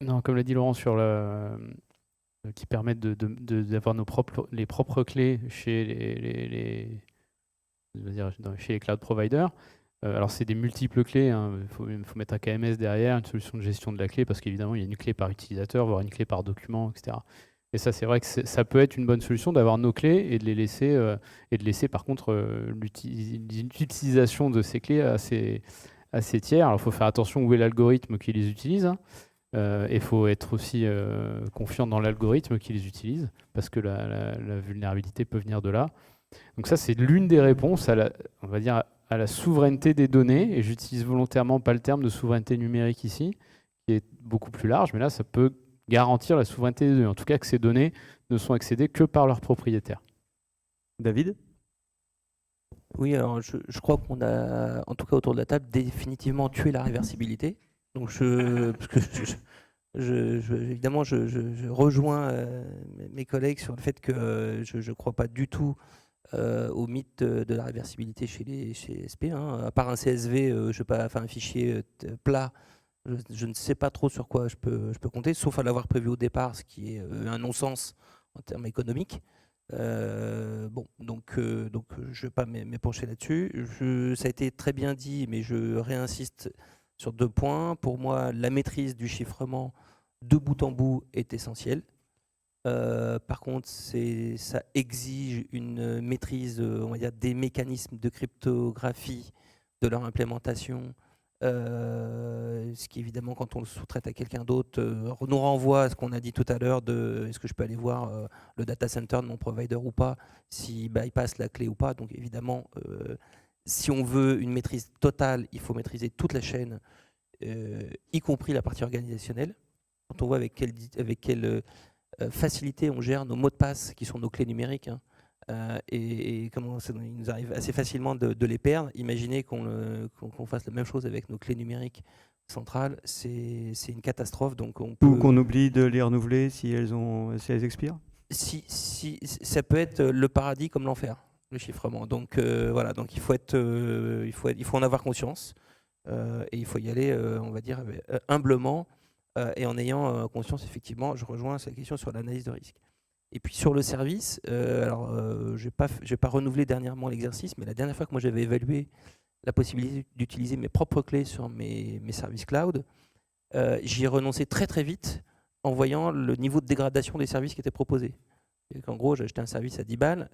non, comme l'a dit Laurent, qui permettent d'avoir les propres clés chez chez les cloud providers. Alors, c'est des multiples clés, hein. Il faut mettre un KMS derrière, une solution de gestion de la clé, parce qu'évidemment, il y a une clé par utilisateur, voire une clé par document, etc. Et ça, c'est vrai que ça peut être une bonne solution d'avoir nos clés et de laisser par contre l'utilisation de ces clés à ces tiers. Alors, il faut faire attention où est l'algorithme qui les utilise, hein. Il faut être aussi confiant dans l'algorithme qui les utilise, parce que la vulnérabilité peut venir de là. Donc ça, c'est l'une des réponses on va dire, à la souveraineté des données, et j'utilise volontairement pas le terme de souveraineté numérique ici, qui est beaucoup plus large, mais là, ça peut garantir la souveraineté des données, en tout cas que ces données ne sont accédées que par leurs propriétaires. David ? Oui, alors je crois qu'on a, en tout cas autour de la table, définitivement tué la réversibilité. Donc évidemment, je rejoins mes collègues sur le fait que je ne crois pas du tout au mythe de la réversibilité chez SP. Hein. À part un CSV, un fichier plat, je ne sais pas trop sur quoi je peux compter, sauf à l'avoir prévu au départ, ce qui est un non-sens en termes économiques. Donc je ne vais pas m'épancher là-dessus. Ça a été très bien dit, mais je réinsiste sur 2 points. Pour moi, la maîtrise du chiffrement de bout en bout est essentielle. Par contre, ça exige une maîtrise, on va dire, des mécanismes de cryptographie, de leur implémentation, ce qui évidemment, quand on le sous-traite à quelqu'un d'autre, nous renvoie à ce qu'on a dit tout à l'heure de est-ce que je peux aller voir le data center de mon provider ou pas, s'il bypass la clé ou pas. Donc évidemment, si on veut une maîtrise totale, il faut maîtriser toute la chaîne, y compris la partie organisationnelle. Quand on voit avec quelle facilité on gère nos mots de passe, qui sont nos clés numériques, hein, et comment il nous arrive assez facilement de les perdre. Imaginez qu'on fasse la même chose avec nos clés numériques centrales, c'est une catastrophe. Donc ou qu'on oublie de les renouveler si elles expirent. Si ça peut être le paradis comme l'enfer, le chiffrement. Donc voilà, donc il faut en avoir conscience, et il faut y aller, on va dire, humblement, et en ayant conscience, effectivement, je rejoins cette question sur l'analyse de risque. Et puis sur le service, je n'ai pas renouvelé dernièrement l'exercice, mais la dernière fois que moi j'avais évalué la possibilité d'utiliser mes propres clés sur mes services cloud, j'y ai renoncé très très vite en voyant le niveau de dégradation des services qui étaient proposés. En gros, j'ai acheté un service à 10 balles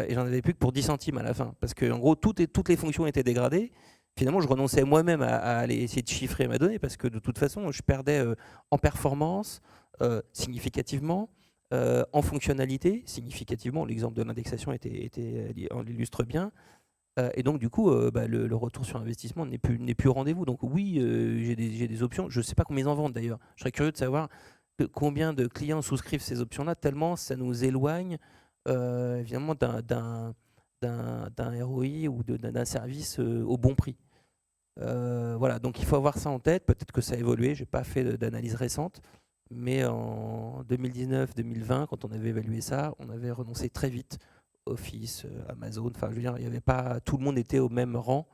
et j'en avais plus que pour 10 centimes à la fin. Parce que en gros, toutes les fonctions étaient dégradées. Finalement, je renonçais moi-même à aller essayer de chiffrer ma donnée parce que de toute façon, je perdais en performance significativement, en fonctionnalité significativement. L'exemple de l'indexation on l'illustre bien. Et donc, du coup, le retour sur investissement n'est plus au rendez-vous. Donc oui, j'ai des options. Je ne sais pas combien ils en vendent d'ailleurs. Je serais curieux de savoir combien de clients souscrivent ces options-là, tellement ça nous éloigne évidemment d'un ROI ou d'un service au bon prix. Voilà, donc il faut avoir ça en tête. Peut-être que ça a évolué, je n'ai pas fait d'analyse récente, mais en 2019-2020, quand on avait évalué ça, on avait renoncé très vite. Office, Amazon, enfin je veux dire, il y avait pas, tout le monde était au même rang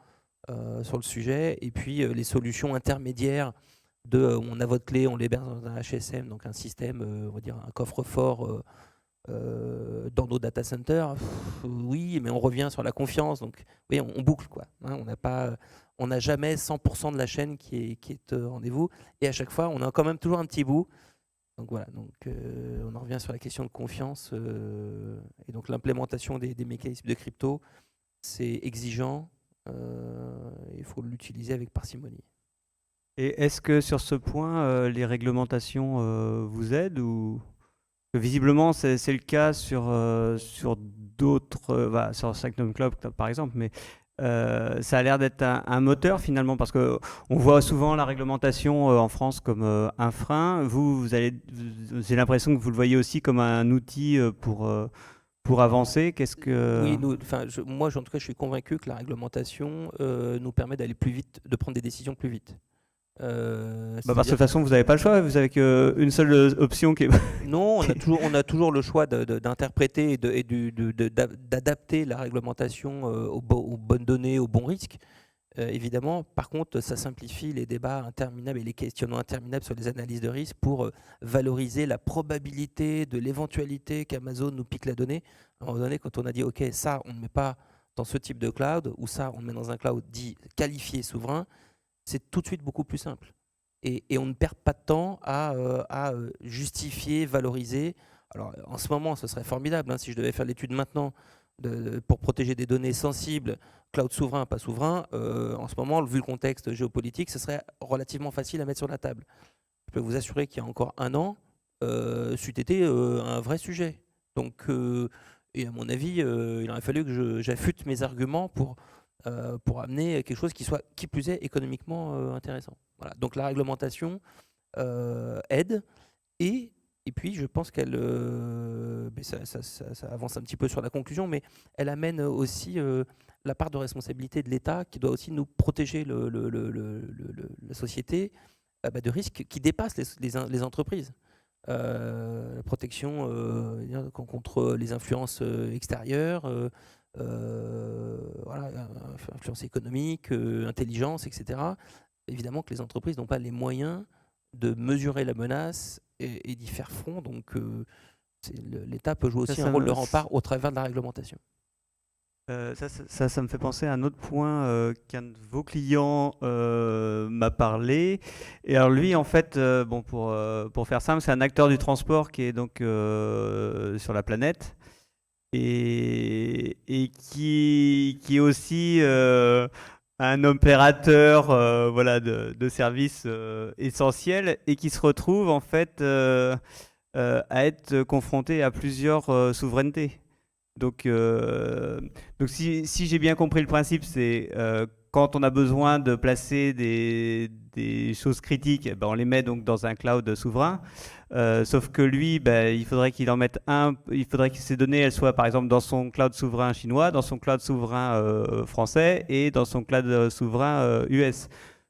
sur le sujet. Et puis les solutions intermédiaires on a votre clé, on l'héberge dans un HSM, donc un système, on va dire un coffre-fort dans nos data centers. Oui, mais on revient sur la confiance. Donc oui, on boucle, quoi. Hein, on n'a jamais 100% de la chaîne qui est au rendez-vous. Et à chaque fois, on a quand même toujours un petit bout. Donc voilà, on en revient sur la question de confiance. Et donc l'implémentation des mécanismes de crypto, c'est exigeant. Il faut l'utiliser avec parcimonie. Et est-ce que sur ce point, les réglementations vous aident ou visiblement c'est le cas sur d'autres, sur Cyclone Club par exemple, mais ça a l'air d'être un moteur finalement parce que on voit souvent la réglementation en France comme un frein. J'ai l'impression que vous le voyez aussi comme un outil pour avancer. Qu'est-ce que Oui, moi en tout cas, je suis convaincu que la réglementation nous permet d'aller plus vite, de prendre des décisions plus vite. parce que de toute façon, vous n'avez pas le choix, vous avez qu'une seule option qui est... Non, on a toujours le choix d'interpréter et d'adapter la réglementation aux bonnes données, aux bons risques. Évidemment, par contre, ça simplifie les débats interminables et les questionnements interminables sur les analyses de risque pour valoriser la probabilité de l'éventualité qu'Amazon nous pique la donnée. À un moment donné, quand on a dit, OK, ça, on ne met pas dans ce type de cloud, ou ça, on le met dans un cloud dit qualifié souverain, c'est tout de suite beaucoup plus simple. Et on ne perd pas de temps à justifier, valoriser. Alors, en ce moment, ce serait formidable, hein, si je devais faire l'étude maintenant pour protéger des données sensibles, cloud souverain, pas souverain. En ce moment, vu le contexte géopolitique, ce serait relativement facile à mettre sur la table. Je peux vous assurer qu'il y a encore un an, c'eût été un vrai sujet. Donc, et à mon avis, il aurait fallu que j'affûte mes arguments pour amener quelque chose qui soit, qui plus est, économiquement intéressant. Voilà. Donc la réglementation aide, et puis je pense qu'elle, ça avance un petit peu sur la conclusion, mais elle amène aussi la part de responsabilité de l'État qui doit aussi nous protéger la société de risques qui dépassent les entreprises. La protection contre les influences extérieures, influence économique, intelligence, etc. Évidemment que les entreprises n'ont pas les moyens de mesurer la menace et d'y faire front. Donc l'État peut jouer aussi un rôle de rempart au travers de la réglementation. Ça me fait penser à un autre point qu'un de vos clients m'a parlé. Et alors lui, en fait, pour faire simple, c'est un acteur du transport qui est donc sur la planète et qui est aussi un opérateur de services essentiels et qui se retrouve en fait à être confronté à plusieurs souverainetés. Donc si j'ai bien compris le principe, c'est quand on a besoin de placer des choses critiques, on les met donc dans un cloud souverain. Sauf que lui, il faudrait qu'il en mette il faudrait que ces données elles soient par exemple dans son cloud souverain chinois, dans son cloud souverain français et dans son cloud souverain US.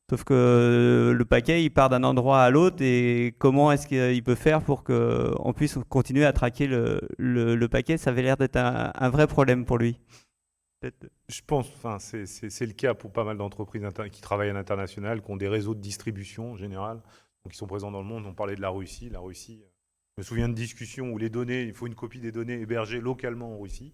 Sauf que le paquet, il part d'un endroit à l'autre et comment est-ce qu'il peut faire pour qu'on puisse continuer à traquer le paquet? Ça avait l'air d'être un vrai problème pour lui. Je pense, c'est le cas pour pas mal d'entreprises qui travaillent à l'international, qui ont des réseaux de distribution en général, donc qui sont présents dans le monde. On parlait de la Russie. La Russie, je me souviens de discussions où il faut une copie des données hébergées localement en Russie.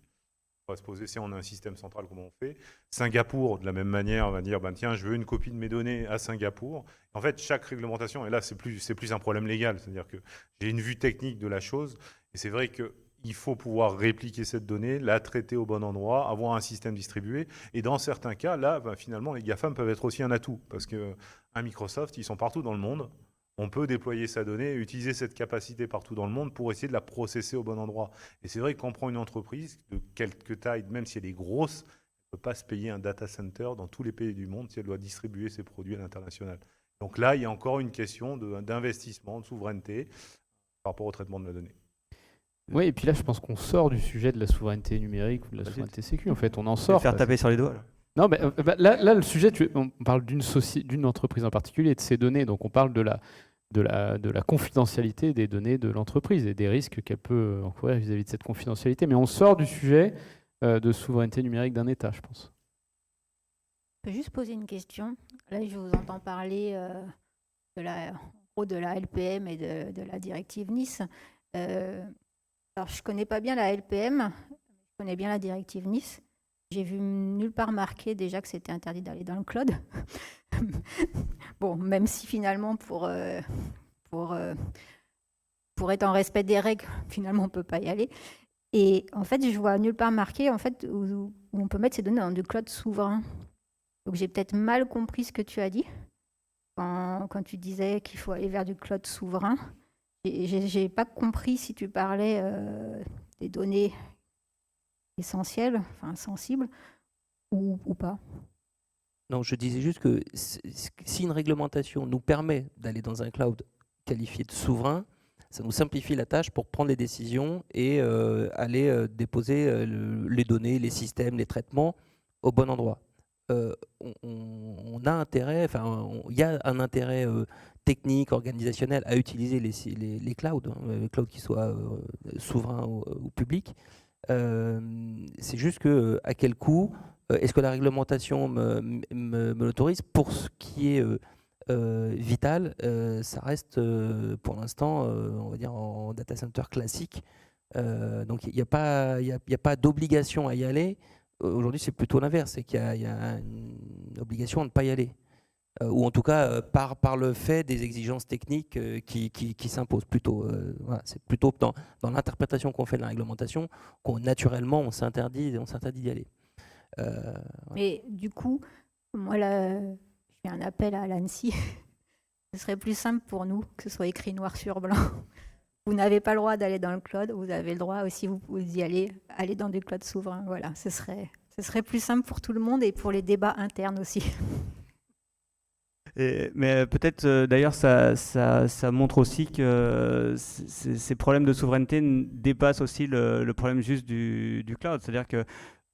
On va se poser si on a un système central, comment on fait. Singapour, de la même manière, on va dire, tiens, je veux une copie de mes données à Singapour. En fait, chaque réglementation, et là, c'est plus un problème légal, c'est-à-dire que j'ai une vue technique de la chose, et c'est vrai qu'il faut pouvoir répliquer cette donnée, la traiter au bon endroit, avoir un système distribué, et dans certains cas, là, finalement, les GAFAM peuvent être aussi un atout, parce qu'un Microsoft, ils sont partout dans le monde. On peut déployer sa donnée et utiliser cette capacité partout dans le monde pour essayer de la processer au bon endroit. Et c'est vrai qu'on prend une entreprise de quelque taille, même si elle est grosse, elle ne peut pas se payer un data center dans tous les pays du monde si elle doit distribuer ses produits à l'international. Donc là, il y a encore une question d'investissement, de souveraineté par rapport au traitement de la donnée. Oui, et puis là, je pense qu'on sort du sujet de la souveraineté numérique ou de la souveraineté sécu. En fait, on en sort. Faire taper sur les doigts. Là. Non, mais là, le sujet, on parle d'une entreprise en particulier, de ses données. Donc, on parle de la confidentialité des données de l'entreprise et des risques qu'elle peut encourir vis-à-vis de cette confidentialité. Mais on sort du sujet de souveraineté numérique d'un État, je pense. peux juste poser une question. Là, je vous entends parler en gros de la LPM et de la directive Nice. Alors, je ne connais pas bien la LPM, je connais bien la directive Nice. J'ai vu nulle part marqué déjà que c'était interdit d'aller dans le cloud. Bon, même si finalement, pour être en respect des règles, finalement, on ne peut pas y aller. Et en fait, je vois nulle part marqué en fait, où on peut mettre ces données dans du cloud souverain. Donc, j'ai peut-être mal compris ce que tu as dit quand tu disais qu'il faut aller vers du cloud souverain. J'ai pas compris si tu parlais des données essentielles, enfin sensibles, ou pas. Non, je disais juste que si une réglementation nous permet d'aller dans un cloud qualifié de souverain, ça nous simplifie la tâche pour prendre les décisions et aller déposer les données, les systèmes, les traitements au bon endroit. On a intérêt, enfin, il y a un intérêt technique, organisationnel à utiliser les clouds, les clouds qui soient souverains ou publics. C'est juste que à quel coût est-ce que la réglementation me l'autorise? Pour ce qui est vital, ça reste pour l'instant, on va dire, en data center classique. Donc il n'y a pas d'obligation à y aller. Aujourd'hui, c'est plutôt l'inverse, c'est qu'il y a une obligation à ne pas y aller. Ou en tout cas, par le fait des exigences techniques qui s'imposent plutôt. Voilà, c'est plutôt dans l'interprétation qu'on fait de la réglementation qu'on naturellement on s'interdit d'y aller. Voilà. Mais du coup, moi, là, je fais un appel à l'ANSSI. Ce serait plus simple pour nous que ce soit écrit noir sur blanc. Vous n'avez pas le droit d'aller dans le cloud, vous avez le droit aussi, vous y aller dans des clouds souverains. Voilà, ce serait plus simple pour tout le monde et pour les débats internes aussi. Mais peut-être, d'ailleurs, ça montre aussi que ces problèmes de souveraineté dépassent aussi le problème juste du cloud. C'est-à-dire que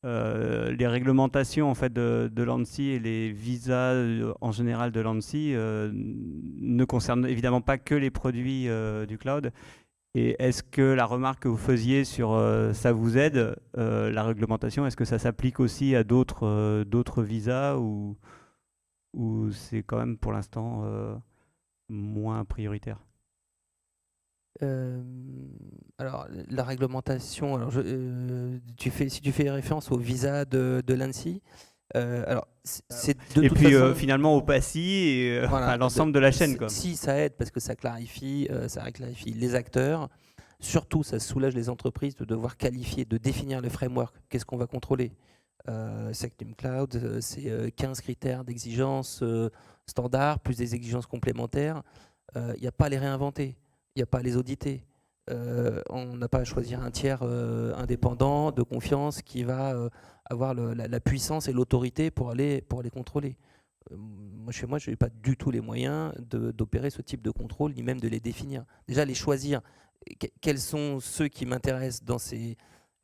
les réglementations en fait, de l'ANSSI et les visas en général de l'ANSSI ne concernent évidemment pas que les produits du cloud. Et est-ce que la remarque que vous faisiez sur ça vous aide, la réglementation, est-ce que ça s'applique aussi à d'autres visas ou c'est quand même pour l'instant moins prioritaire? Alors, la réglementation, alors si tu fais référence au visa de l'ANSSI, alors c'est de et toute puis façon, finalement au PASSI et voilà, à l'ensemble de la chaîne, quoi. Si ça aide parce que ça clarifie les acteurs. Surtout, ça soulage les entreprises de devoir qualifier, de définir le framework. Qu'est-ce qu'on va contrôler? Sectum Cloud, c'est 15 critères d'exigence standards, plus des exigences complémentaires. Il n'y a pas à les réinventer, il n'y a pas à les auditer. On n'a pas à choisir un tiers indépendant, de confiance, qui va avoir la puissance et l'autorité pour aller contrôler. Moi, chez moi, je n'ai pas du tout les moyens d'opérer ce type de contrôle, ni même de les définir. Déjà, les choisir, quels sont ceux qui m'intéressent dans ces...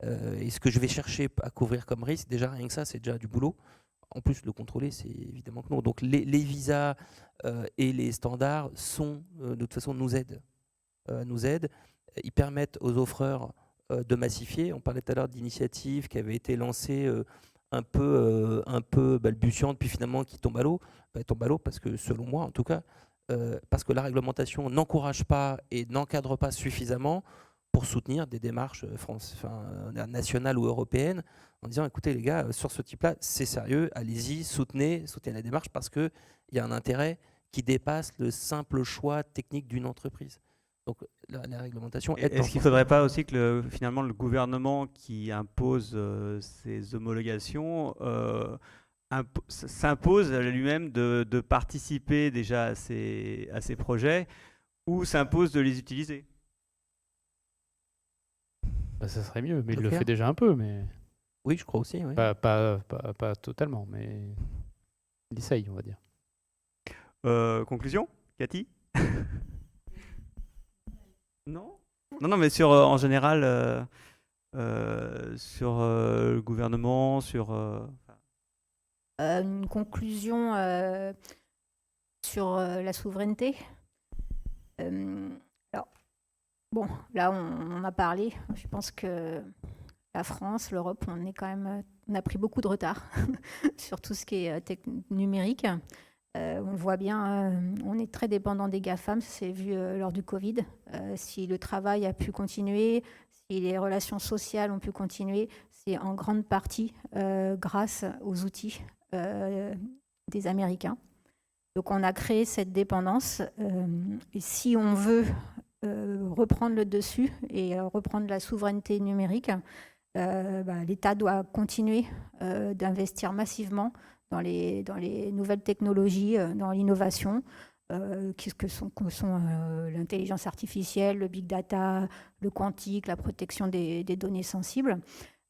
et ce que je vais chercher à couvrir comme risque, déjà rien que ça, c'est déjà du boulot. En plus, le contrôler, c'est évidemment que non. Donc les visas et les standards de toute façon, nous aident. Ils permettent aux offreurs de massifier. On parlait tout à l'heure d'initiatives qui avaient été lancées un peu balbutiantes, puis finalement qui tombent à l'eau. Elles tombent à l'eau parce que, selon moi en tout cas, parce que la réglementation n'encourage pas et n'encadre pas suffisamment pour soutenir des démarches nationales ou européennes, en disant écoutez les gars, sur ce type-là, c'est sérieux, allez-y, soutenez la démarche parce qu'il y a un intérêt qui dépasse le simple choix technique d'une entreprise. Donc la réglementation aide. Est-ce qu'il ne faudrait pas aussi que finalement le gouvernement qui impose ces homologations s'impose à lui-même de participer déjà à ces projets ou s'impose de les utiliser? Bah, ça serait mieux, mais il le fait déjà un peu. Mais... Oui, je crois aussi. Oui. Pas totalement, mais il essaye, on va dire. Conclusion, Cathy? Non, mais en général, sur le gouvernement, sur... Une conclusion sur la souveraineté. Alors, bon, là, on en a parlé. Je pense que la France, l'Europe, on a pris beaucoup de retard sur tout ce qui est numérique. On le voit bien, on est très dépendant des GAFAM, c'est vu lors du Covid. Si le travail a pu continuer, si les relations sociales ont pu continuer, c'est en grande partie grâce aux outils des Américains. Donc on a créé cette dépendance. Et si on veut reprendre le dessus et reprendre la souveraineté numérique, l'État doit continuer d'investir massivement dans les nouvelles technologies, dans l'innovation, que sont l'intelligence artificielle, le big data, le quantique, la protection des données sensibles.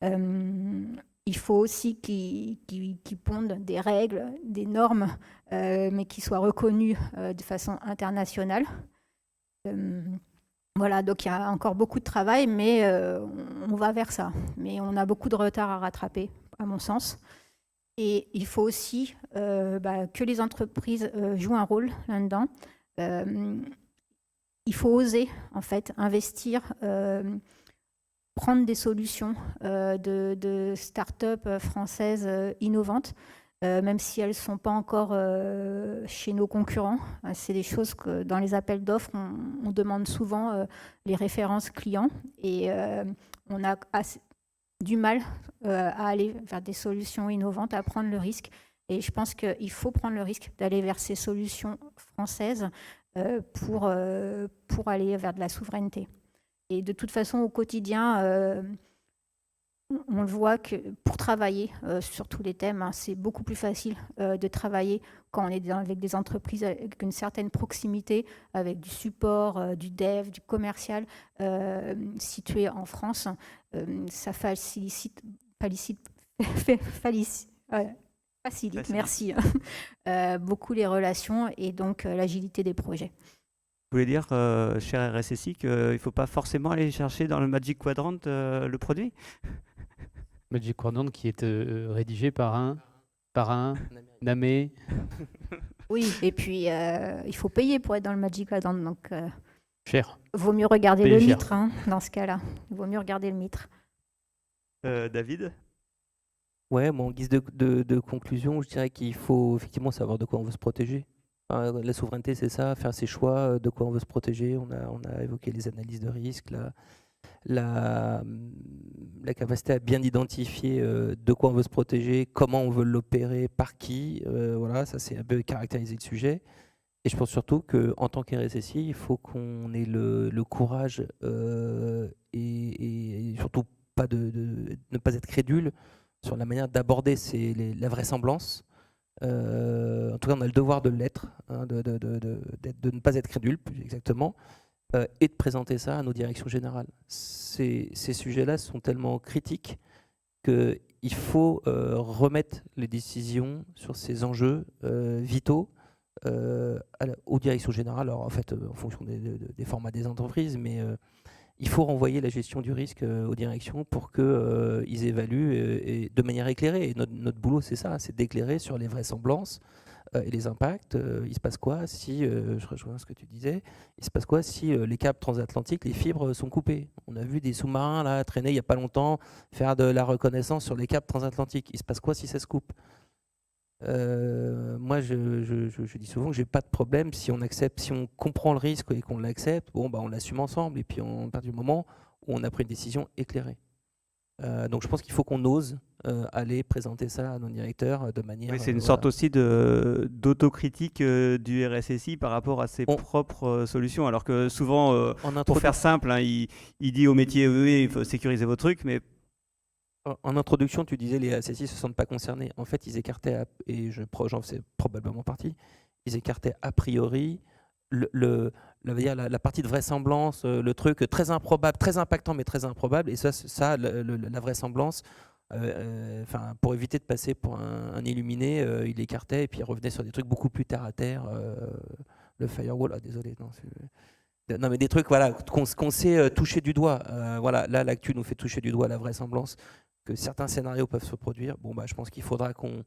Il faut aussi qu'ils pondent des règles, des normes, mais qui soient reconnues de façon internationale. Voilà, donc il y a encore beaucoup de travail, mais on va vers ça. Mais on a beaucoup de retard à rattraper, à mon sens. Et il faut aussi que les entreprises jouent un rôle là-dedans. Il faut oser, en fait, investir, prendre des solutions de start-up françaises innovantes, même si elles ne sont pas encore chez nos concurrents. C'est des choses que dans les appels d'offres, on demande souvent les références clients et on a du mal à aller vers des solutions innovantes, à prendre le risque. Et je pense qu'il faut prendre le risque d'aller vers ces solutions françaises pour aller vers de la souveraineté. Et de toute façon, au quotidien, on le voit que pour travailler sur tous les thèmes, c'est beaucoup plus facile de travailler quand on est avec des entreprises avec une certaine proximité, avec du support, du dev, du commercial situé en France. Ça facilite, merci, beaucoup les relations et donc l'agilité des projets. Vous voulez dire, cher RSSI, qu'il ne faut pas forcément aller chercher dans le Magic Quadrant le produit? Magic Quadrant qui est rédigé par un Namé. Oui, et puis il faut payer pour être dans le Magic Quadrant, donc cher. Vaut mieux regarder Payer le cher. mitre, dans ce cas-là. Il vaut mieux regarder le mitre. David? Ouais, en guise de conclusion, je dirais qu'il faut effectivement savoir de quoi on veut se protéger. Enfin, la souveraineté, c'est ça, faire ses choix, de quoi on veut se protéger. On a évoqué les analyses de risque, la capacité à bien identifier de quoi on veut se protéger, comment on veut l'opérer, par qui. Voilà, ça c'est un peu caractériser le sujet. Et je pense surtout qu'en tant qu'RSSI, il faut qu'on ait le courage et surtout ne pas être crédule sur la manière d'aborder la vraisemblance. En tout cas, on a le devoir de l'être, de ne pas être crédule, plus exactement, et de présenter ça à nos directions générales. Ces sujets-là sont tellement critiques qu'il faut remettre les décisions sur ces enjeux vitaux aux directions générales, alors en fait en fonction des formats des entreprises, mais il faut renvoyer la gestion du risque aux directions pour qu'ils évaluent et de manière éclairée. Et notre boulot, c'est ça, c'est d'éclairer sur les vraisemblances et les impacts. Il se passe quoi si, je rejoins ce que tu disais, il se passe quoi si les câbles transatlantiques, les fibres sont coupées? On a vu des sous-marins là traîner il n'y a pas longtemps, faire de la reconnaissance sur les câbles transatlantiques. Il se passe quoi si ça se coupe? Moi, je dis souvent que j'ai pas de problème si on accepte, si on comprend le risque et qu'on l'accepte. Bon, on l'assume ensemble. Et puis, à partir du moment où on a pris une décision éclairée. Donc, je pense qu'il faut qu'on ose aller présenter ça à nos directeurs de manière. Oui, c'est une sorte aussi d'autocritique du RSSI par rapport à ses propres solutions. Alors que souvent, pour faire simple, il dit au métier, oui, il faut sécuriser vos trucs, mais en introduction, tu disais les RSSI ne se sentent pas concernés. En fait, ils écartaient, et j'en fais probablement partie, ils écartaient a priori la partie de vraisemblance, le truc très improbable, très impactant, mais très improbable. Et la vraisemblance, pour éviter de passer pour un illuminé, il écartait et puis il revenait sur des trucs beaucoup plus terre à terre. Le firewall, désolé, non, mais des trucs qu'on sait toucher du doigt. Là, l'actu nous fait toucher du doigt la vraisemblance que certains scénarios peuvent se produire. Je pense qu'il faudra qu'on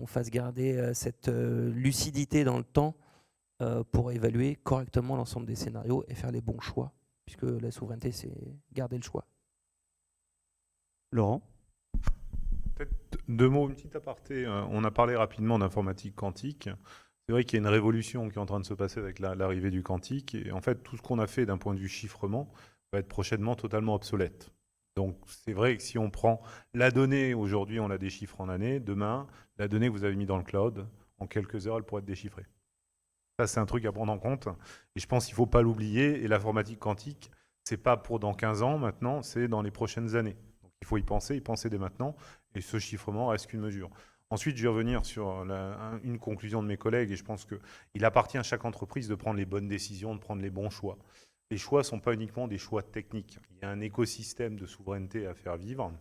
fasse garder cette lucidité dans le temps pour évaluer correctement l'ensemble des scénarios et faire les bons choix, puisque la souveraineté, c'est garder le choix. Laurent? Peut-être 2 mots, une petite aparté. On a parlé rapidement d'informatique quantique. C'est vrai qu'il y a une révolution qui est en train de se passer avec l'arrivée du quantique. Et en fait, tout ce qu'on a fait d'un point de vue chiffrement va être prochainement totalement obsolète. Donc, c'est vrai que si on prend la donnée, aujourd'hui, on la déchiffre en année. Demain, la donnée que vous avez mise dans le cloud, en quelques heures, elle pourrait être déchiffrée. Ça, c'est un truc à prendre en compte. Et je pense qu'il ne faut pas l'oublier. Et l'informatique quantique, ce n'est pas pour dans 15 ans maintenant, c'est dans les prochaines années. Donc, il faut y penser dès maintenant. Et ce chiffrement reste qu'une mesure. Ensuite, je vais revenir sur une conclusion de mes collègues. Et je pense qu'il appartient à chaque entreprise de prendre les bonnes décisions, de prendre les bons choix. Les choix ne sont pas uniquement des choix techniques. Il y a un écosystème de souveraineté à faire vivre.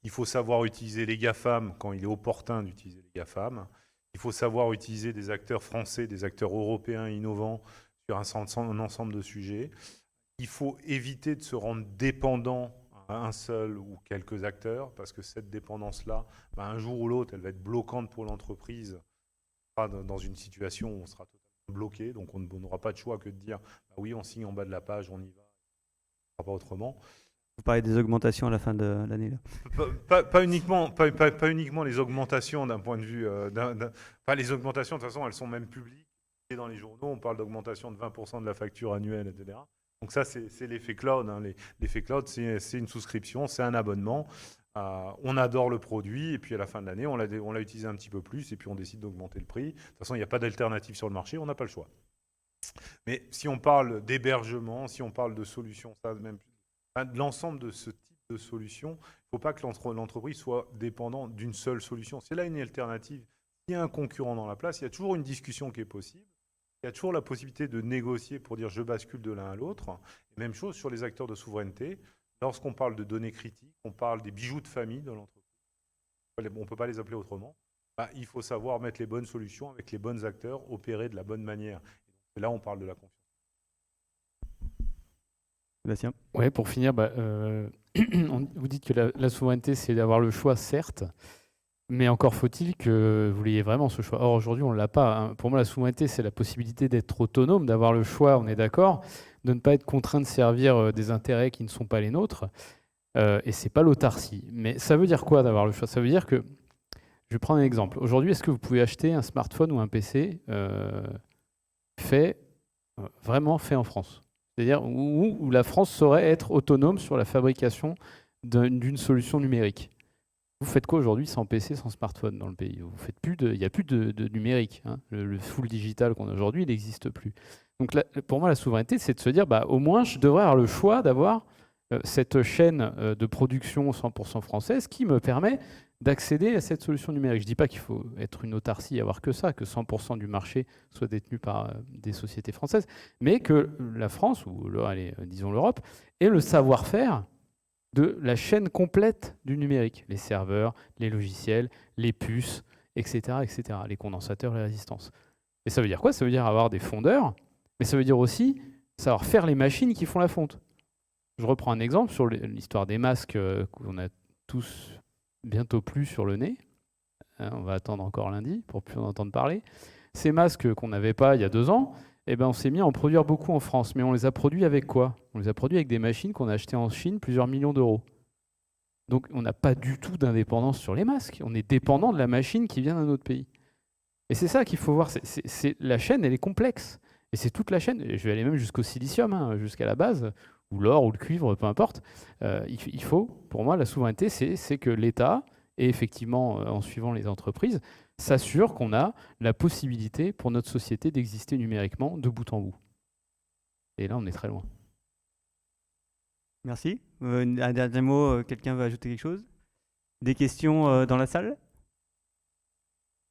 Il faut savoir utiliser les GAFAM quand il est opportun d'utiliser les GAFAM. Il faut savoir utiliser des acteurs français, des acteurs européens innovants sur un ensemble de sujets. Il faut éviter de se rendre dépendant à un seul ou quelques acteurs, parce que cette dépendance-là, un jour ou l'autre, elle va être bloquante pour l'entreprise. On sera dans une situation où on sera totalement bloqué, donc on n'aura pas de choix que de dire oui, on signe en bas de la page, on y va, on ne fera pas autrement. Vous parlez des augmentations à la fin de l'année là. Pas uniquement les augmentations d'un point de vue... les augmentations, de toute façon, elles sont même publiques. Et dans les journaux, on parle d'augmentation de 20% de la facture annuelle, etc. Donc ça, c'est l'effet cloud. L'effet cloud, c'est une souscription, c'est un abonnement. On adore le produit, et puis à la fin de l'année, on l'a utilisé un petit peu plus, et puis on décide d'augmenter le prix. De toute façon, il n'y a pas d'alternative sur le marché, on n'a pas le choix. Mais si on parle d'hébergement, si on parle de solutions, de l'ensemble de ce type de solution, il ne faut pas que l'entreprise soit dépendante d'une seule solution. C'est là une alternative. S'il y a un concurrent dans la place, il y a toujours une discussion qui est possible. Il y a toujours la possibilité de négocier pour dire je bascule de l'un à l'autre. Et même chose sur les acteurs de souveraineté. Lorsqu'on parle de données critiques, on parle des bijoux de famille de l'entreprise. On ne peut pas les appeler autrement. Il faut savoir mettre les bonnes solutions avec les bons acteurs, opérer de la bonne manière. Et là, on parle de la confiance. Sébastien? Ouais, pour finir, vous dites que la souveraineté, c'est d'avoir le choix, certes, mais encore faut-il que vous l'ayez vraiment, ce choix. Or, aujourd'hui, on ne l'a pas. Hein. Pour moi, la souveraineté, c'est la possibilité d'être autonome, d'avoir le choix, on est d'accord, de ne pas être contraint de servir des intérêts qui ne sont pas les nôtres. Et ce n'est pas l'autarcie. Mais ça veut dire quoi d'avoir le choix? Ça veut dire que, je vais prendre un exemple. Aujourd'hui, est-ce que vous pouvez acheter un smartphone ou un PC vraiment fait en France? C'est-à-dire où la France saurait être autonome sur la fabrication d'une solution numérique. Vous faites quoi aujourd'hui sans PC, sans smartphone dans le pays? Il n'y a plus de numérique. Hein. Le full digital qu'on a aujourd'hui, il n'existe plus. Donc là, pour moi, la souveraineté, c'est de se dire, au moins, je devrais avoir le choix d'avoir cette chaîne de production 100% française qui me permet d'accéder à cette solution numérique. Je ne dis pas qu'il faut être une autarcie et avoir que ça, que 100% du marché soit détenu par des sociétés françaises, mais que la France, ou disons l'Europe, ait le savoir-faire de la chaîne complète du numérique. Les serveurs, les logiciels, les puces, etc., etc., les condensateurs, les résistances. Et ça veut dire quoi? Ça veut dire avoir des fondeurs, mais ça veut dire aussi savoir faire les machines qui font la fonte. Je reprends un exemple sur l'histoire des masques qu'on a tous bientôt plus sur le nez. On va attendre encore lundi pour plus en entendre parler. Ces masques qu'on n'avait pas il y a 2 ans, on s'est mis à en produire beaucoup en France. Mais on les a produits avec quoi? On les a produits avec des machines qu'on a achetées en Chine, plusieurs millions d'euros. Donc on n'a pas du tout d'indépendance sur les masques. On est dépendant de la machine qui vient d'un autre pays. Et c'est ça qu'il faut voir. La chaîne, elle est complexe. Et c'est toute la chaîne. Et je vais aller même jusqu'au silicium, jusqu'à la base, ou l'or, ou le cuivre, peu importe. Il faut, pour moi, la souveraineté, c'est que l'État, et effectivement, en suivant les entreprises, s'assure qu'on a la possibilité pour notre société d'exister numériquement de bout en bout. Et là, on est très loin. Merci. Un dernier mot, quelqu'un veut ajouter quelque chose? Des questions dans la salle?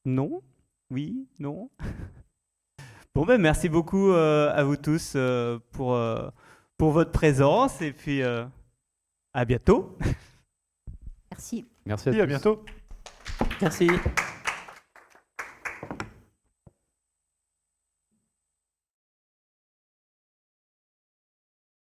Non? Oui? Non? Bon, merci beaucoup à vous tous pour votre présence, et puis à bientôt. Merci. Merci à tous. À bientôt. Merci.